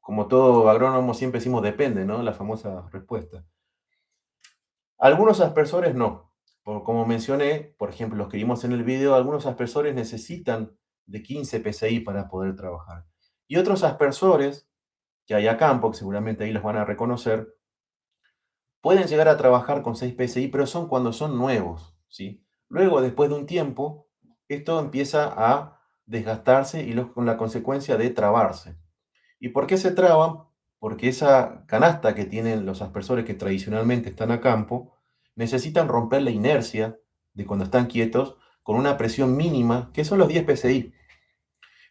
como todo agrónomo, siempre decimos depende, ¿no? La famosa respuesta. Algunos aspersores no. Como mencioné, por ejemplo, los que vimos en el video, algunos aspersores necesitan de 15 PSI para poder trabajar. Y otros aspersores que hay a campo, que seguramente ahí los van a reconocer, pueden llegar a trabajar con 6 PSI, pero son cuando son nuevos, ¿sí? Luego, después de un tiempo, esto empieza a desgastarse y con la consecuencia de trabarse. ¿Y por qué se traban? Porque esa canasta que tienen los aspersores que tradicionalmente están a campo, necesitan romper la inercia de cuando están quietos con una presión mínima, que son los 10 PSI.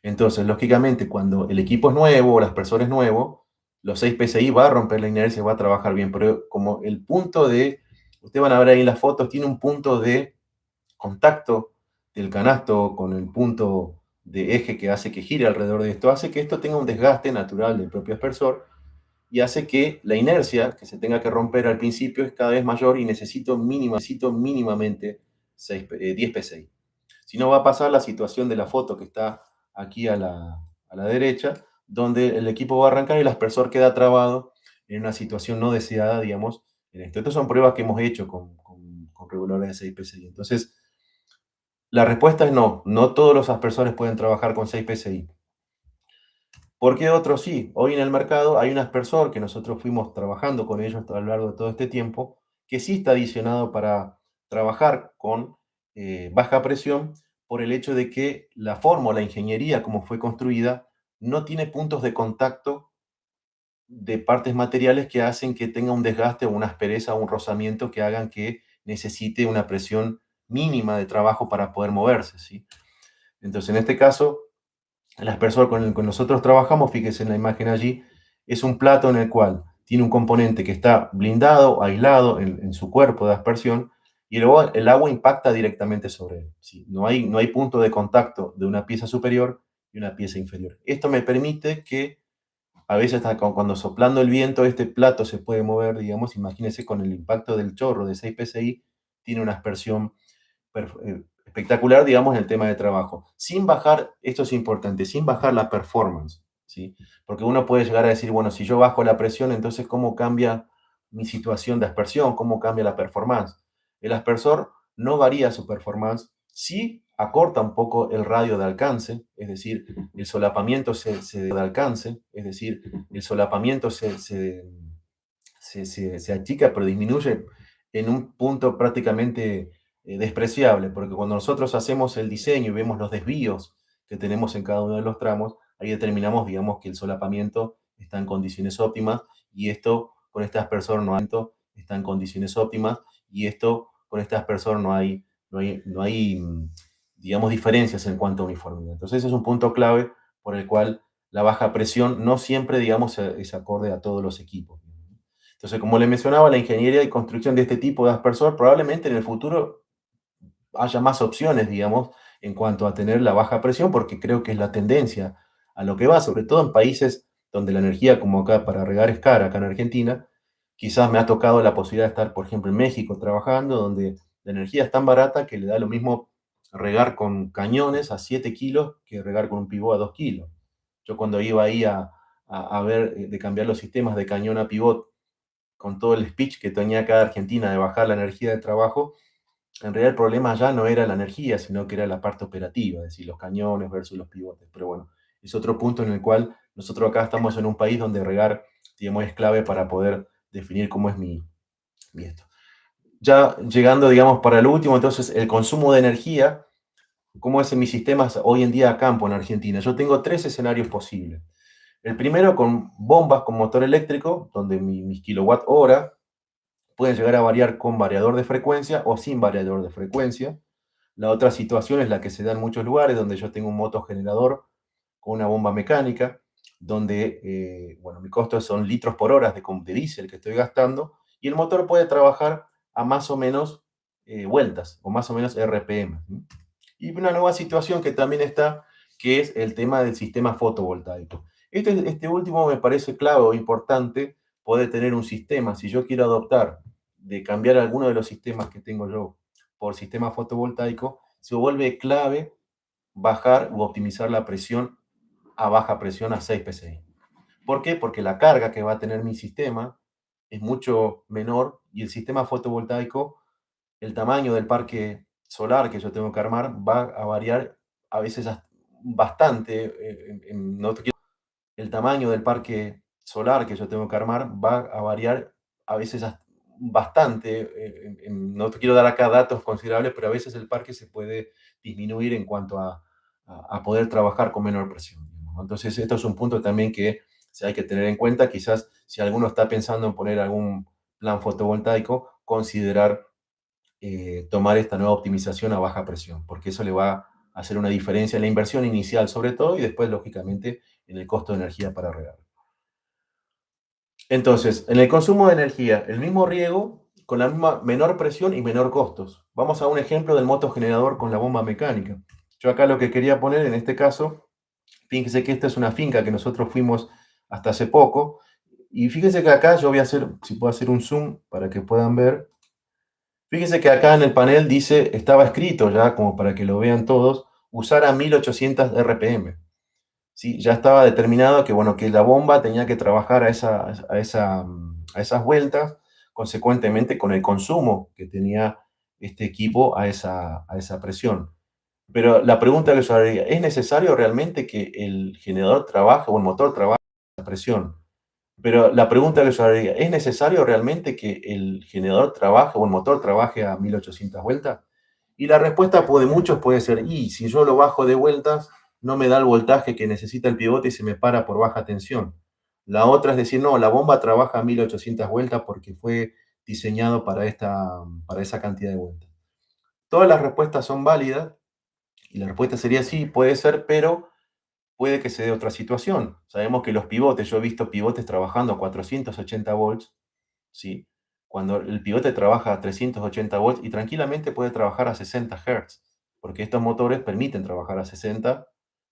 Entonces, lógicamente, cuando el equipo es nuevo o el aspersor es nuevo, los 6 PSI va a romper la inercia, va a trabajar bien, pero como el punto de, ustedes van a ver ahí en las fotos, tiene un punto de contacto del canasto con el punto de eje que hace que gire alrededor de esto, hace que esto tenga un desgaste natural del propio aspersor y hace que la inercia que se tenga que romper al principio es cada vez mayor y necesito mínimamente 10 PSI. Si no, va a pasar la situación de la foto que está aquí a la derecha, donde el equipo va a arrancar y el aspersor queda trabado en una situación no deseada, digamos, en esto. Estas son pruebas que hemos hecho con reguladores de 6 PSI. Entonces, la respuesta es no, no todos los aspersores pueden trabajar con 6 PSI. ¿Por qué otros sí? Hoy en el mercado hay un aspersor que nosotros fuimos trabajando con ellos a lo largo de todo este tiempo, que sí está adicionado para trabajar con baja presión por el hecho de que la forma o la ingeniería como fue construida no tiene puntos de contacto de partes materiales que hacen que tenga un desgaste o una aspereza o un rozamiento que hagan que necesite una presión mínima de trabajo para poder moverse, ¿sí? Entonces, en este caso, el aspersor con el que nosotros trabajamos, fíjese en la imagen allí, es un plato en el cual tiene un componente que está blindado, aislado en su cuerpo de aspersión, y luego el agua impacta directamente sobre él, ¿sí? No hay punto de contacto de una pieza superior y una pieza inferior. Esto me permite que a veces hasta cuando soplando el viento este plato se puede mover, digamos, imagínense con el impacto del chorro de 6 PSI, tiene una aspersión espectacular, digamos, en el tema de trabajo. Sin bajar, esto es importante, sin bajar la performance, ¿sí? Porque uno puede llegar a decir, bueno, si yo bajo la presión, entonces, ¿cómo cambia mi situación de aspersión? ¿Cómo cambia la performance? El aspersor no varía su performance, sí acorta un poco el radio de alcance, es decir, el solapamiento de alcance, es decir, el solapamiento se achica, pero disminuye en un punto prácticamente despreciable, porque cuando nosotros hacemos el diseño y vemos los desvíos que tenemos en cada uno de los tramos, ahí determinamos, digamos, que el solapamiento está en condiciones óptimas y esto con este aspersor está en condiciones óptimas y esto con este aspersor no hay, digamos, diferencias en cuanto a uniformidad. Entonces, ese es un punto clave por el cual la baja presión no siempre, digamos, es acorde a todos los equipos. Entonces, como le mencionaba, la ingeniería y construcción de este tipo de aspersor probablemente en el futuro haya más opciones, digamos, en cuanto a tener la baja presión, porque creo que es la tendencia a lo que va, sobre todo en países donde la energía, como acá para regar es cara, acá en Argentina, quizás me ha tocado la posibilidad de estar, por ejemplo, en México trabajando, donde la energía es tan barata que le da lo mismo regar con cañones a 7 kilos que regar con un pivot a 2 kilos. Yo cuando iba ahí a ver de cambiar los sistemas de cañón a pivot con todo el speech que tenía cada Argentina de bajar la energía de trabajo, en realidad el problema ya no era la energía, sino que era la parte operativa, es decir, los cañones versus los pivotes. Pero bueno, es otro punto en el cual nosotros acá estamos en un país donde regar, digamos, es clave para poder definir cómo es mi esto. Ya llegando, digamos, para el último, entonces, el consumo de energía, ¿cómo es en mis sistemas hoy en día a campo en Argentina? Yo tengo tres escenarios posibles. El primero con bombas con motor eléctrico, donde mis kilowatt hora pueden llegar a variar con variador de frecuencia o sin variador de frecuencia. La otra situación es la que se da en muchos lugares, donde yo tengo un motogenerador con una bomba mecánica, donde, bueno, mi costo son litros por hora de diésel que estoy gastando, y el motor puede trabajar a más o menos vueltas, o más o menos RPM. Y una nueva situación que también está, que es el tema del sistema fotovoltaico. Este último me parece clave o importante poder tener un sistema. Si yo quiero adoptar de cambiar alguno de los sistemas que tengo yo por sistema fotovoltaico, se vuelve clave bajar u optimizar la presión a baja presión a 6 PSI. ¿Por qué? Porque la carga que va a tener mi sistema es mucho menor y el sistema fotovoltaico, el tamaño del parque solar que yo tengo que armar va a variar a veces bastante. No el tamaño del parque solar que yo tengo que armar va a variar a veces bastante. No te quiero dar acá datos considerables, pero a veces el parque se puede disminuir en cuanto a poder trabajar con menor presión, ¿no? Entonces, esto es un punto también que hay que tener en cuenta. Quizás si alguno está pensando en poner algún plan fotovoltaico, considerar tomar esta nueva optimización a baja presión, porque eso le va a hacer una diferencia en la inversión inicial sobre todo y después, lógicamente, en el costo de energía para regar. Entonces, en el consumo de energía, el mismo riego con la misma menor presión y menor costos. Vamos a un ejemplo del motogenerador con la bomba mecánica. Yo acá lo que quería poner en este caso, fíjense que esta es una finca que nosotros fuimos hasta hace poco, y fíjense que acá yo voy a hacer, si puedo hacer un zoom para que puedan ver, fíjense que acá en el panel dice, estaba escrito ya, como para que lo vean todos, usar a 1800 RPM. ¿Sí? Ya estaba determinado que, bueno, que la bomba tenía que trabajar a esas vueltas, consecuentemente con el consumo que tenía este equipo a esa presión. Pero la pregunta que yo haría, ¿es necesario realmente que el generador trabaje o el motor trabaje a esa presión? Pero la pregunta que yo haría, ¿es necesario realmente que el generador trabaje o el motor trabaje a 1800 vueltas? Y la respuesta de muchos puede ser, y si yo lo bajo de vueltas, no me da el voltaje que necesita el pivote y se me para por baja tensión. La otra es decir, no, la bomba trabaja a 1800 vueltas porque fue diseñado para esa cantidad de vueltas. Todas las respuestas son válidas y la respuesta sería sí, puede ser, pero puede que se dé otra situación. Sabemos que los pivotes, yo he visto pivotes trabajando a 480 volts, ¿sí? Cuando el pivote trabaja a 380 volts y tranquilamente puede trabajar a 60 Hz, porque estos motores permiten trabajar a 60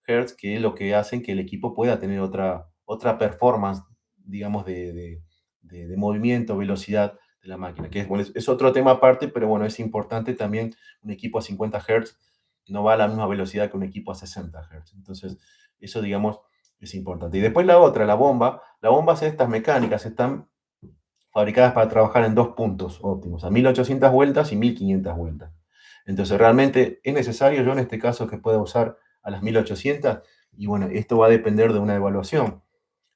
Hz, que es lo que hacen que el equipo pueda tener otra performance, digamos, de movimiento, velocidad de la máquina, que es, bueno, es otro tema aparte, pero bueno, es importante también un equipo a 50 Hz no va a la misma velocidad que un equipo a 60 Hz. Entonces, eso, digamos, es importante. Y después la otra, la bomba es estas mecánicas, están fabricadas para trabajar en dos puntos óptimos, a 1800 vueltas y 1500 vueltas. Entonces, realmente es necesario, yo en este caso, que pueda usar a las 1800, y bueno, esto va a depender de una evaluación,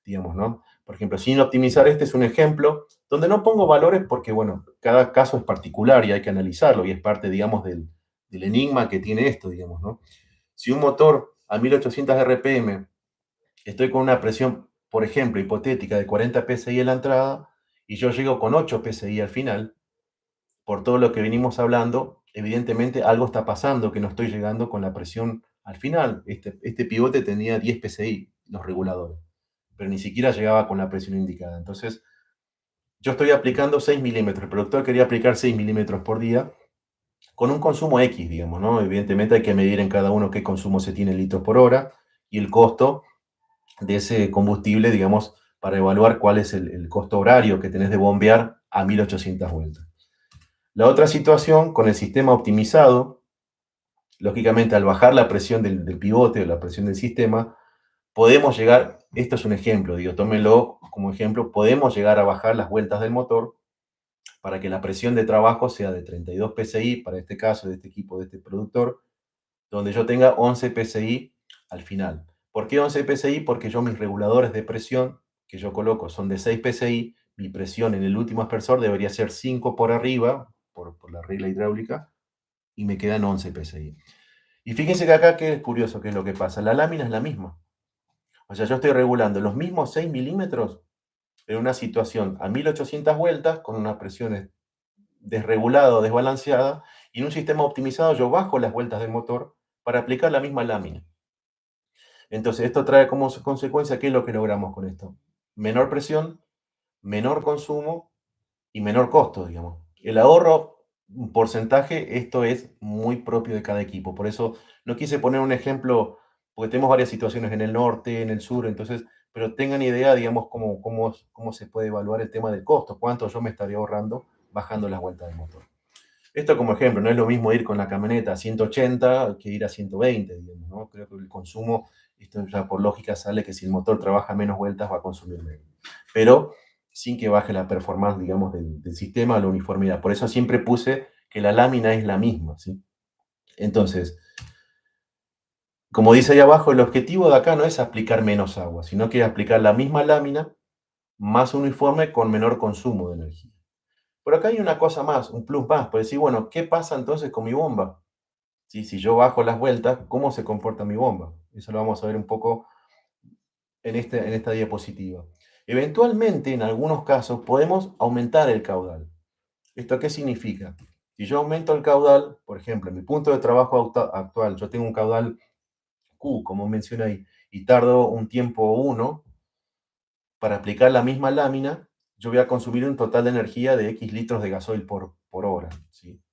digamos, ¿no? Por ejemplo, sin optimizar, este es un ejemplo donde no pongo valores porque, bueno, cada caso es particular y hay que analizarlo, y es parte, digamos, del enigma que tiene esto, digamos, ¿no? Si un motor a 1800 RPM estoy con una presión, por ejemplo, hipotética de 40 psi en la entrada y yo llego con 8 psi al final, por todo lo que venimos hablando, evidentemente algo está pasando que no estoy llegando con la presión al final. Este pivote tenía 10 psi, los reguladores, pero ni siquiera llegaba con la presión indicada. Entonces, yo estoy aplicando 6 milímetros, el productor quería aplicar 6 milímetros por día, con un consumo X, digamos, ¿no? Evidentemente hay que medir en cada uno qué consumo se tiene en litros por hora y el costo de ese combustible, digamos, para evaluar cuál es el costo horario que tenés de bombear a 1800 vueltas. La otra situación, con el sistema optimizado, lógicamente al bajar la presión del pivote o la presión del sistema, podemos llegar, esto es un ejemplo, digo, tómenlo como ejemplo, podemos llegar a bajar las vueltas del motor para que la presión de trabajo sea de 32 psi, para este caso, de este equipo, de este productor, donde yo tenga 11 PSI al final. ¿Por qué 11 PSI? Porque yo mis reguladores de presión que yo coloco son de 6 PSI, mi presión en el último aspersor debería ser 5 por arriba, por la regla hidráulica, y me quedan 11 PSI. Y fíjense que acá que es curioso qué es lo que pasa, la lámina es la misma. O sea, yo estoy regulando los mismos 6 milímetros en una situación a 1800 vueltas, con una presión desregulada o desbalanceada, y en un sistema optimizado yo bajo las vueltas del motor para aplicar la misma lámina. Entonces, esto trae como consecuencia, ¿qué es lo que logramos con esto? Menor presión, menor consumo y menor costo, digamos. El ahorro, un porcentaje, esto es muy propio de cada equipo. Por eso no quise poner un ejemplo, porque tenemos varias situaciones en el norte, en el sur, entonces, pero tengan idea, digamos, cómo se puede evaluar el tema del costo, cuánto yo me estaría ahorrando bajando las vueltas del motor. Esto como ejemplo, no es lo mismo ir con la camioneta a 180 que ir a 120, digamos, ¿no? Creo que el consumo, esto ya por lógica sale que si el motor trabaja menos vueltas va a consumir menos. Pero sin que baje la performance, digamos, del sistema, la uniformidad. Por eso siempre puse que la lámina es la misma, ¿sí? Entonces, como dice ahí abajo, el objetivo de acá no es aplicar menos agua, sino que es aplicar la misma lámina más uniforme con menor consumo de energía. Pero acá hay una cosa más, un plus más, por decir, bueno, ¿qué pasa entonces con mi bomba? ¿Sí? Si yo bajo las vueltas, ¿cómo se comporta mi bomba? Eso lo vamos a ver un poco en esta diapositiva. Eventualmente, en algunos casos, podemos aumentar el caudal. ¿Esto qué significa? Si yo aumento el caudal, por ejemplo, en mi punto de trabajo actual, yo tengo un caudal Q, como mencioné ahí, y tardo un tiempo 1 para aplicar la misma lámina, yo voy a consumir un total de energía de X litros de gasoil por hora, ¿sí?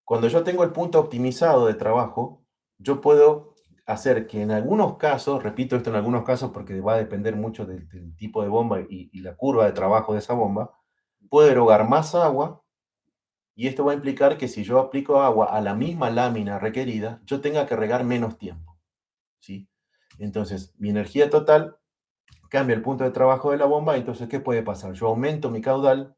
Cuando yo tengo el punto optimizado de trabajo, yo puedo hacer que en algunos casos, repito esto en algunos casos porque va a depender mucho del tipo de bomba y la curva de trabajo de esa bomba, puedo erogar más agua y esto va a implicar que si yo aplico agua a la misma lámina requerida, yo tenga que regar menos tiempo, ¿sí? Entonces, mi energía total cambia el punto de trabajo de la bomba, entonces, ¿qué puede pasar? Yo aumento mi caudal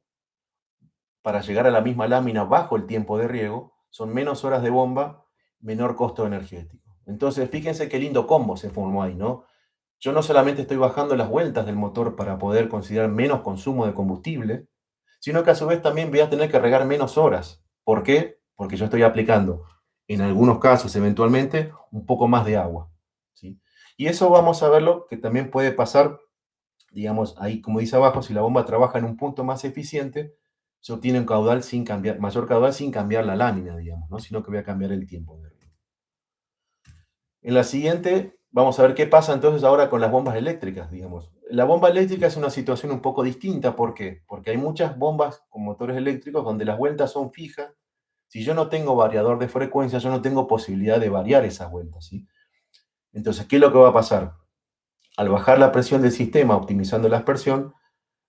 para llegar a la misma lámina bajo el tiempo de riego, son menos horas de bomba, menor costo energético. Entonces, fíjense qué lindo combo se formó ahí, ¿no? Yo no solamente estoy bajando las vueltas del motor para poder considerar menos consumo de combustible, sino que a su vez también voy a tener que regar menos horas. ¿Por qué? Porque yo estoy aplicando, en algunos casos, eventualmente, un poco más de agua, ¿sí? Y eso vamos a verlo que también puede pasar, digamos, ahí como dice abajo, si la bomba trabaja en un punto más eficiente, se obtiene un caudal sin cambiar, mayor caudal sin cambiar la lámina, digamos, ¿no? Sino que voy a cambiar el tiempo de riego. En la siguiente, vamos a ver qué pasa entonces ahora con las bombas eléctricas, digamos. La bomba eléctrica es una situación un poco distinta, ¿por qué? Porque hay muchas bombas con motores eléctricos donde las vueltas son fijas. Si yo no tengo variador de frecuencia, yo no tengo posibilidad de variar esas vueltas, ¿sí? Entonces, ¿qué es lo que va a pasar? Al bajar la presión del sistema, optimizando la aspersión,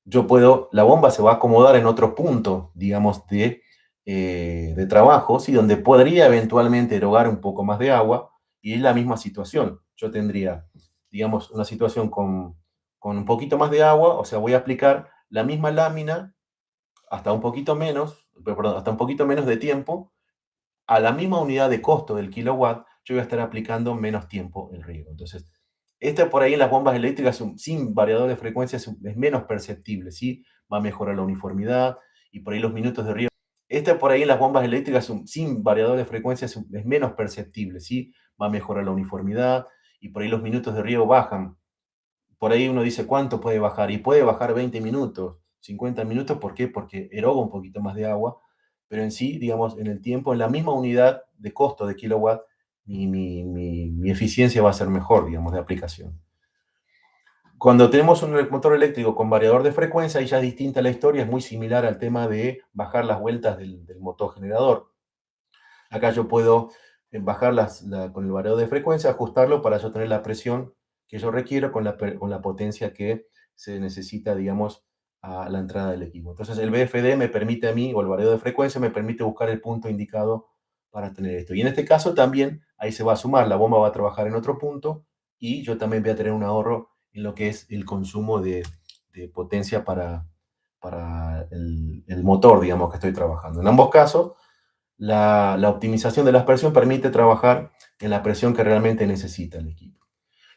la bomba se va a acomodar en otro punto, digamos, de trabajo, ¿sí? Donde podría eventualmente erogar un poco más de agua, y es la misma situación. Yo tendría, digamos, una situación con un poquito más de agua, o sea, voy a aplicar la misma lámina hasta un poquito menos, perdón, hasta un poquito menos de tiempo, a la misma unidad de costo del kilowatt, yo voy a estar aplicando menos tiempo el riego. Entonces, esto por ahí en las bombas eléctricas sin variador de frecuencia es menos perceptible, ¿sí? Va a mejorar la uniformidad y por ahí los minutos de riego. Esto por ahí en las bombas eléctricas sin variador de frecuencia es menos perceptible, ¿sí? Va a mejorar la uniformidad y por ahí los minutos de riego bajan. Por ahí uno dice, ¿cuánto puede bajar? Y puede bajar 20 minutos, 50 minutos, ¿por qué? Porque eroga un poquito más de agua, pero en sí, digamos, en el tiempo, en la misma unidad de costo de kilowatt, mi eficiencia va a ser mejor, digamos, de aplicación. Cuando tenemos un motor eléctrico con variador de frecuencia, ahí ya es distinta la historia, es muy similar al tema de bajar las vueltas del motor generador. Acá yo puedo bajar con el variador de frecuencia, ajustarlo para yo tener la presión que yo requiero con la potencia que se necesita, digamos, a la entrada del equipo. Entonces el BFD me permite a mí, o el variador de frecuencia, me permite buscar el punto indicado para tener esto. Y en este caso también, ahí se va a sumar, la bomba va a trabajar en otro punto y yo también voy a tener un ahorro en lo que es el consumo de potencia para el motor, digamos, que estoy trabajando. En ambos casos, la optimización de la aspersión permite trabajar en la presión que realmente necesita el equipo.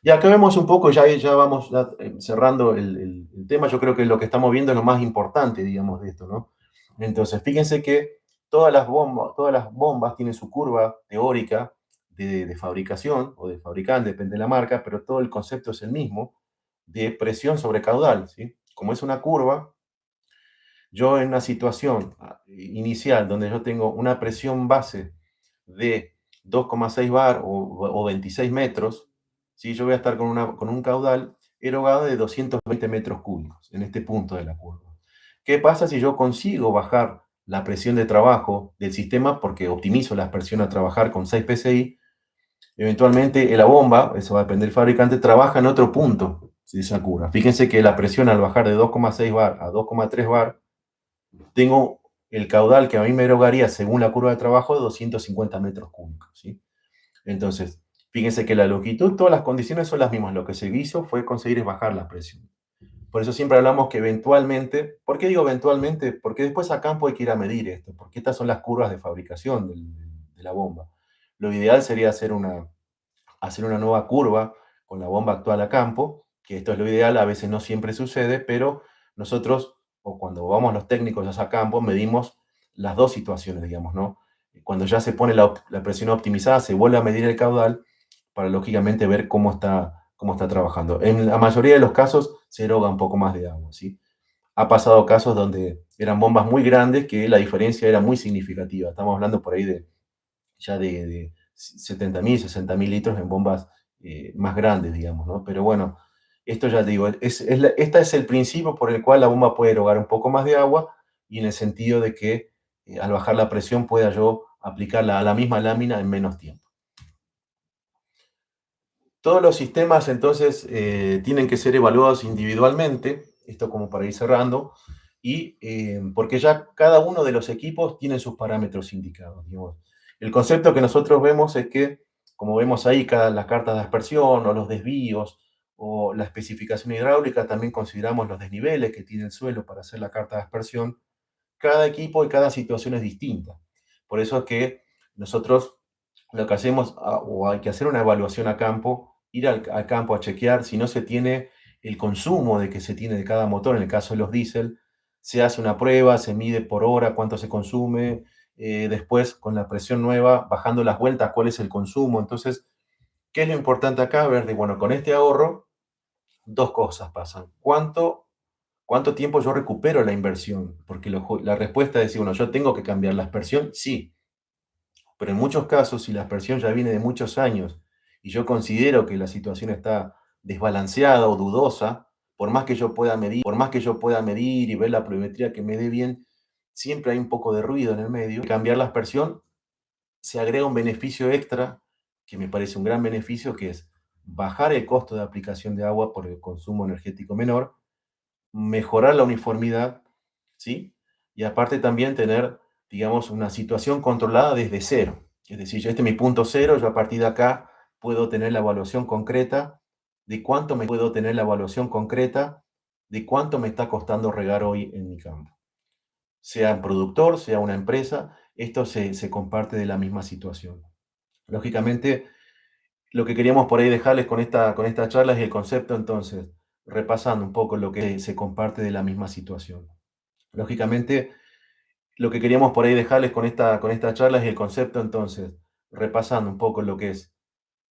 Y acá vemos un poco, ya vamos cerrando el tema, yo creo que lo que estamos viendo es lo más importante, digamos, de esto, ¿no? Entonces, fíjense que todas las bombas tienen su curva teórica de fabricación o de fabricante, depende de la marca, pero todo el concepto es el mismo, de presión sobre caudal, ¿sí? Como es una curva, yo en una situación inicial donde yo tengo una presión base de 2,6 bar o 26 metros, ¿sí? Yo voy a estar con un caudal erogado de 220 metros cúbicos en este punto de la curva. ¿Qué pasa si yo consigo bajar la presión de trabajo del sistema porque optimizo la aspersión a trabajar con 6 PSI? Eventualmente la bomba, eso va a depender del fabricante, trabaja en otro punto de esa curva. Fíjense que la presión al bajar de 2,6 bar a 2,3 bar, tengo el caudal que a mí me erogaría según la curva de trabajo de 250 metros cúbicos, ¿sí? Entonces, fíjense que la longitud, todas las condiciones son las mismas. Lo que se hizo fue conseguir es bajar la presión. Por eso siempre hablamos que eventualmente, ¿por qué digo eventualmente? Porque después a campo hay que ir a medir esto, porque estas son las curvas de fabricación de la bomba. Lo ideal sería hacer una nueva curva con la bomba actual a campo, que esto es lo ideal, a veces no siempre sucede, pero nosotros, o cuando vamos los técnicos a campo, medimos las dos situaciones, digamos, ¿no? Cuando ya se pone la presión optimizada, se vuelve a medir el caudal para, lógicamente, ver cómo está trabajando. En la mayoría de los casos se eroga un poco más de agua, ¿sí? Ha pasado casos donde eran bombas muy grandes que la diferencia era muy significativa. Estamos hablando por ahí de ya de 70.000, 60.000 litros en bombas más grandes, digamos, ¿no? Pero bueno, esto ya te digo, este es el principio por el cual la bomba puede erogar un poco más de agua y en el sentido de que al bajar la presión pueda yo aplicarla a la misma lámina en menos tiempo. Todos los sistemas entonces tienen que ser evaluados individualmente, esto como para ir cerrando, y porque ya cada uno de los equipos tiene sus parámetros indicados. Digamos. El concepto que nosotros vemos es que, como vemos ahí, las cartas de aspersión o los desvíos o la especificación hidráulica, también consideramos los desniveles que tiene el suelo para hacer la carta de aspersión. Cada equipo y cada situación es distinta. Por eso es que nosotros lo que hacemos, o hay que hacer una evaluación a campo, ir al campo a chequear si no se tiene el consumo de que se tiene de cada motor, en el caso de los diésel, se hace una prueba, se mide por hora cuánto se consume, después con la presión nueva, bajando las vueltas, cuál es el consumo. Entonces, ¿qué es lo importante acá? Ver de, bueno, con este ahorro, dos cosas pasan. ¿Cuánto tiempo yo recupero la inversión? Porque la respuesta es, bueno, yo tengo que cambiar la aspersión, sí, pero en muchos casos, si la aspersión ya viene de muchos años y yo considero que la situación está desbalanceada o dudosa, por más que yo pueda medir y ver la pluviometría que me dé bien, siempre hay un poco de ruido en el medio. Cambiar la aspersión se agrega un beneficio extra, que me parece un gran beneficio, que es bajar el costo de aplicación de agua por el consumo energético menor, mejorar la uniformidad, ¿sí? Y aparte también tener, digamos, una situación controlada desde cero. Es decir, este es mi punto cero, yo a partir de acá puedo tener la evaluación concreta de cuánto me está costando regar hoy en mi campo. Sea un productor, sea una empresa, esto se comparte de la misma situación. Lógicamente, lo que queríamos por ahí dejarles con esta charla es el concepto, entonces, repasando un poco lo que se comparte de la misma situación. Lógicamente, lo que queríamos por ahí dejarles con esta charla es el concepto, entonces, repasando un poco lo que es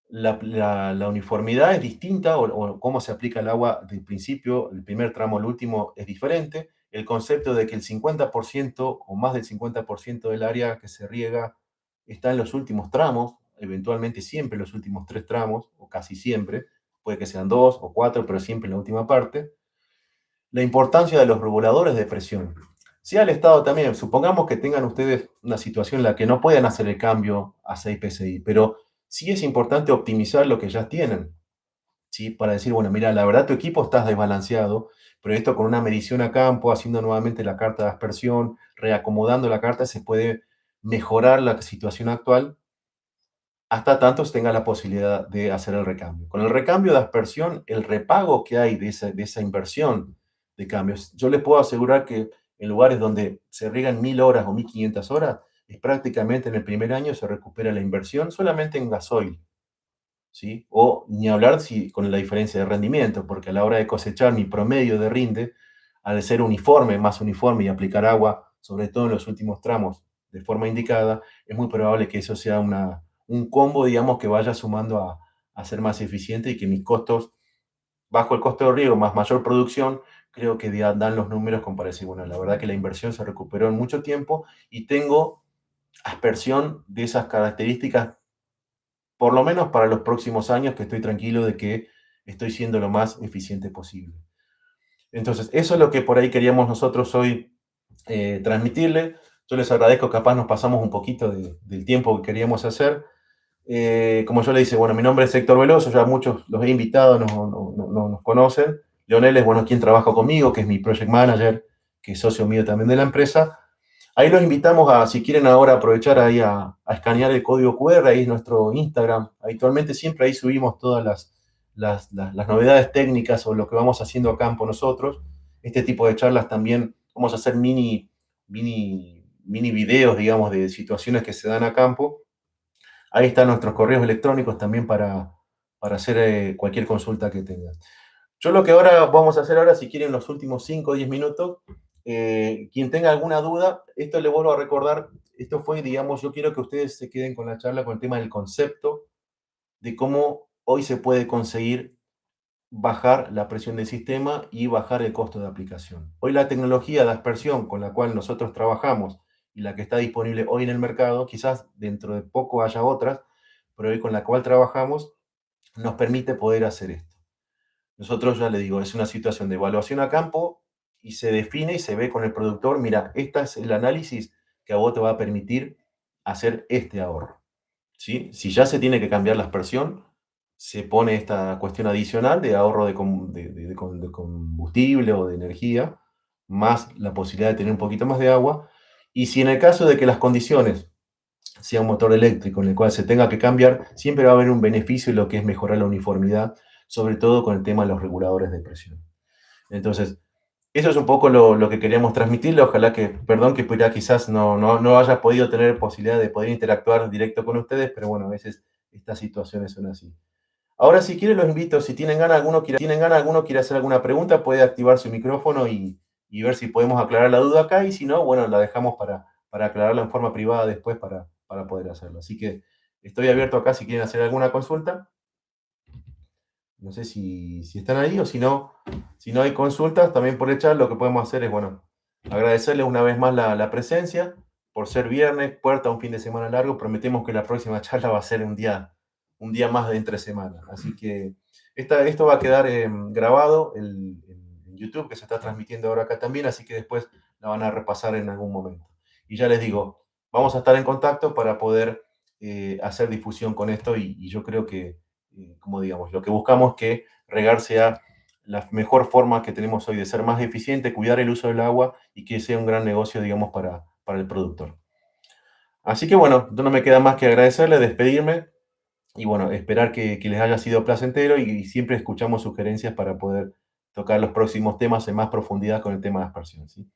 la uniformidad es distinta o cómo se aplica el agua del principio, el primer tramo al último es diferente. El concepto de que el 50% o más del 50% del área que se riega está en los últimos tramos, eventualmente siempre en los últimos tres tramos, o casi siempre, puede que sean dos o cuatro, pero siempre en la última parte. La importancia de los reguladores de presión. Si al Estado también, supongamos que tengan ustedes una situación en la que no puedan hacer el cambio a 6 PSI, pero sí es importante optimizar lo que ya tienen, ¿sí? Para decir, bueno, mira, la verdad tu equipo está desbalanceado, pero esto con una medición a campo, haciendo nuevamente la carta de aspersión, reacomodando la carta, se puede mejorar la situación actual hasta tanto tenga la posibilidad de hacer el recambio. Con el recambio de aspersión, el repago que hay de esa inversión de cambios, yo les puedo asegurar que en lugares donde se riegan 1.000 horas o 1.500 horas, es prácticamente en el primer año se recupera la inversión solamente en gasoil, ¿sí? O ni hablar si, con la diferencia de rendimiento, porque a la hora de cosechar mi promedio de rinde, al ser uniforme, más uniforme y aplicar agua, sobre todo en los últimos tramos, de forma indicada, es muy probable que eso sea un combo, digamos, que vaya sumando a ser más eficiente y que mis costos, bajo el costo de riego más mayor producción, creo que dan los números como para decir, bueno, la verdad que la inversión se recuperó en mucho tiempo y tengo aspersión de esas características por lo menos para los próximos años, que estoy tranquilo de que estoy siendo lo más eficiente posible. Entonces, eso es lo que por ahí queríamos nosotros hoy transmitirle. Yo les agradezco, capaz nos pasamos un poquito del tiempo que queríamos hacer. Como yo le dice, bueno, mi nombre es Héctor Veloso, ya muchos los he invitado, nos conocen. Leonel es, bueno, quien trabaja conmigo, que es mi project manager, que es socio mío también de la empresa. Ahí los invitamos a, si quieren ahora aprovechar ahí a escanear el código QR, ahí es nuestro Instagram. Habitualmente siempre ahí subimos todas las novedades técnicas o lo que vamos haciendo a campo nosotros. Este tipo de charlas también vamos a hacer mini videos, digamos, de situaciones que se dan a campo. Ahí están nuestros correos electrónicos también para hacer cualquier consulta que tengan. Yo lo que ahora vamos a hacer ahora, si quieren los últimos 5 o 10 minutos, quien tenga alguna duda, esto le vuelvo a recordar, esto fue, digamos, yo quiero que ustedes se queden con la charla con el tema del concepto, de cómo hoy se puede conseguir bajar la presión del sistema y bajar el costo de aplicación. Hoy la tecnología de aspersión con la cual nosotros trabajamos y la que está disponible hoy en el mercado, quizás dentro de poco haya otras, pero hoy con la cual trabajamos nos permite poder hacer esto. Nosotros, ya le digo, es una situación de evaluación a campo y se define y se ve con el productor, mira, este es el análisis que a vos te va a permitir hacer este ahorro. ¿Sí? Si ya se tiene que cambiar la aspersión, se pone esta cuestión adicional de ahorro de combustible o de energía, más la posibilidad de tener un poquito más de agua. Y si en el caso de que las condiciones sea un motor eléctrico en el cual se tenga que cambiar, siempre va a haber un beneficio en lo que es mejorar la uniformidad, sobre todo con el tema de los reguladores de presión. Entonces, eso es un poco lo que queríamos transmitirle. Ojalá que, perdón que ya quizás no haya podido tener posibilidad de poder interactuar directo con ustedes, pero bueno, a veces estas situaciones son así. Ahora, si quieren, los invito, si tienen ganas, alguno quiere hacer alguna pregunta, puede activar su micrófono y ver si podemos aclarar la duda acá, y si no, bueno, la dejamos para aclararla en forma privada después para poder hacerlo. Así que estoy abierto acá si quieren hacer alguna consulta. No sé si están ahí o si no hay consultas, también por el chat lo que podemos hacer es, bueno, agradecerles una vez más la presencia, por ser viernes, puerta, un fin de semana largo. Prometemos que la próxima charla va a ser un día más de entre semana. Así que esto va a quedar grabado en YouTube, que se está transmitiendo ahora acá también, así que después la van a repasar en algún momento. Y ya les digo, vamos a estar en contacto para poder hacer difusión con esto y yo creo que como digamos, lo que buscamos es que regar sea la mejor forma que tenemos hoy de ser más eficiente, cuidar el uso del agua y que sea un gran negocio, digamos, para el productor. Así que bueno, no me queda más que agradecerle, despedirme y bueno, esperar que les haya sido placentero y siempre escuchamos sugerencias para poder tocar los próximos temas en más profundidad con el tema de aspersión, ¿sí?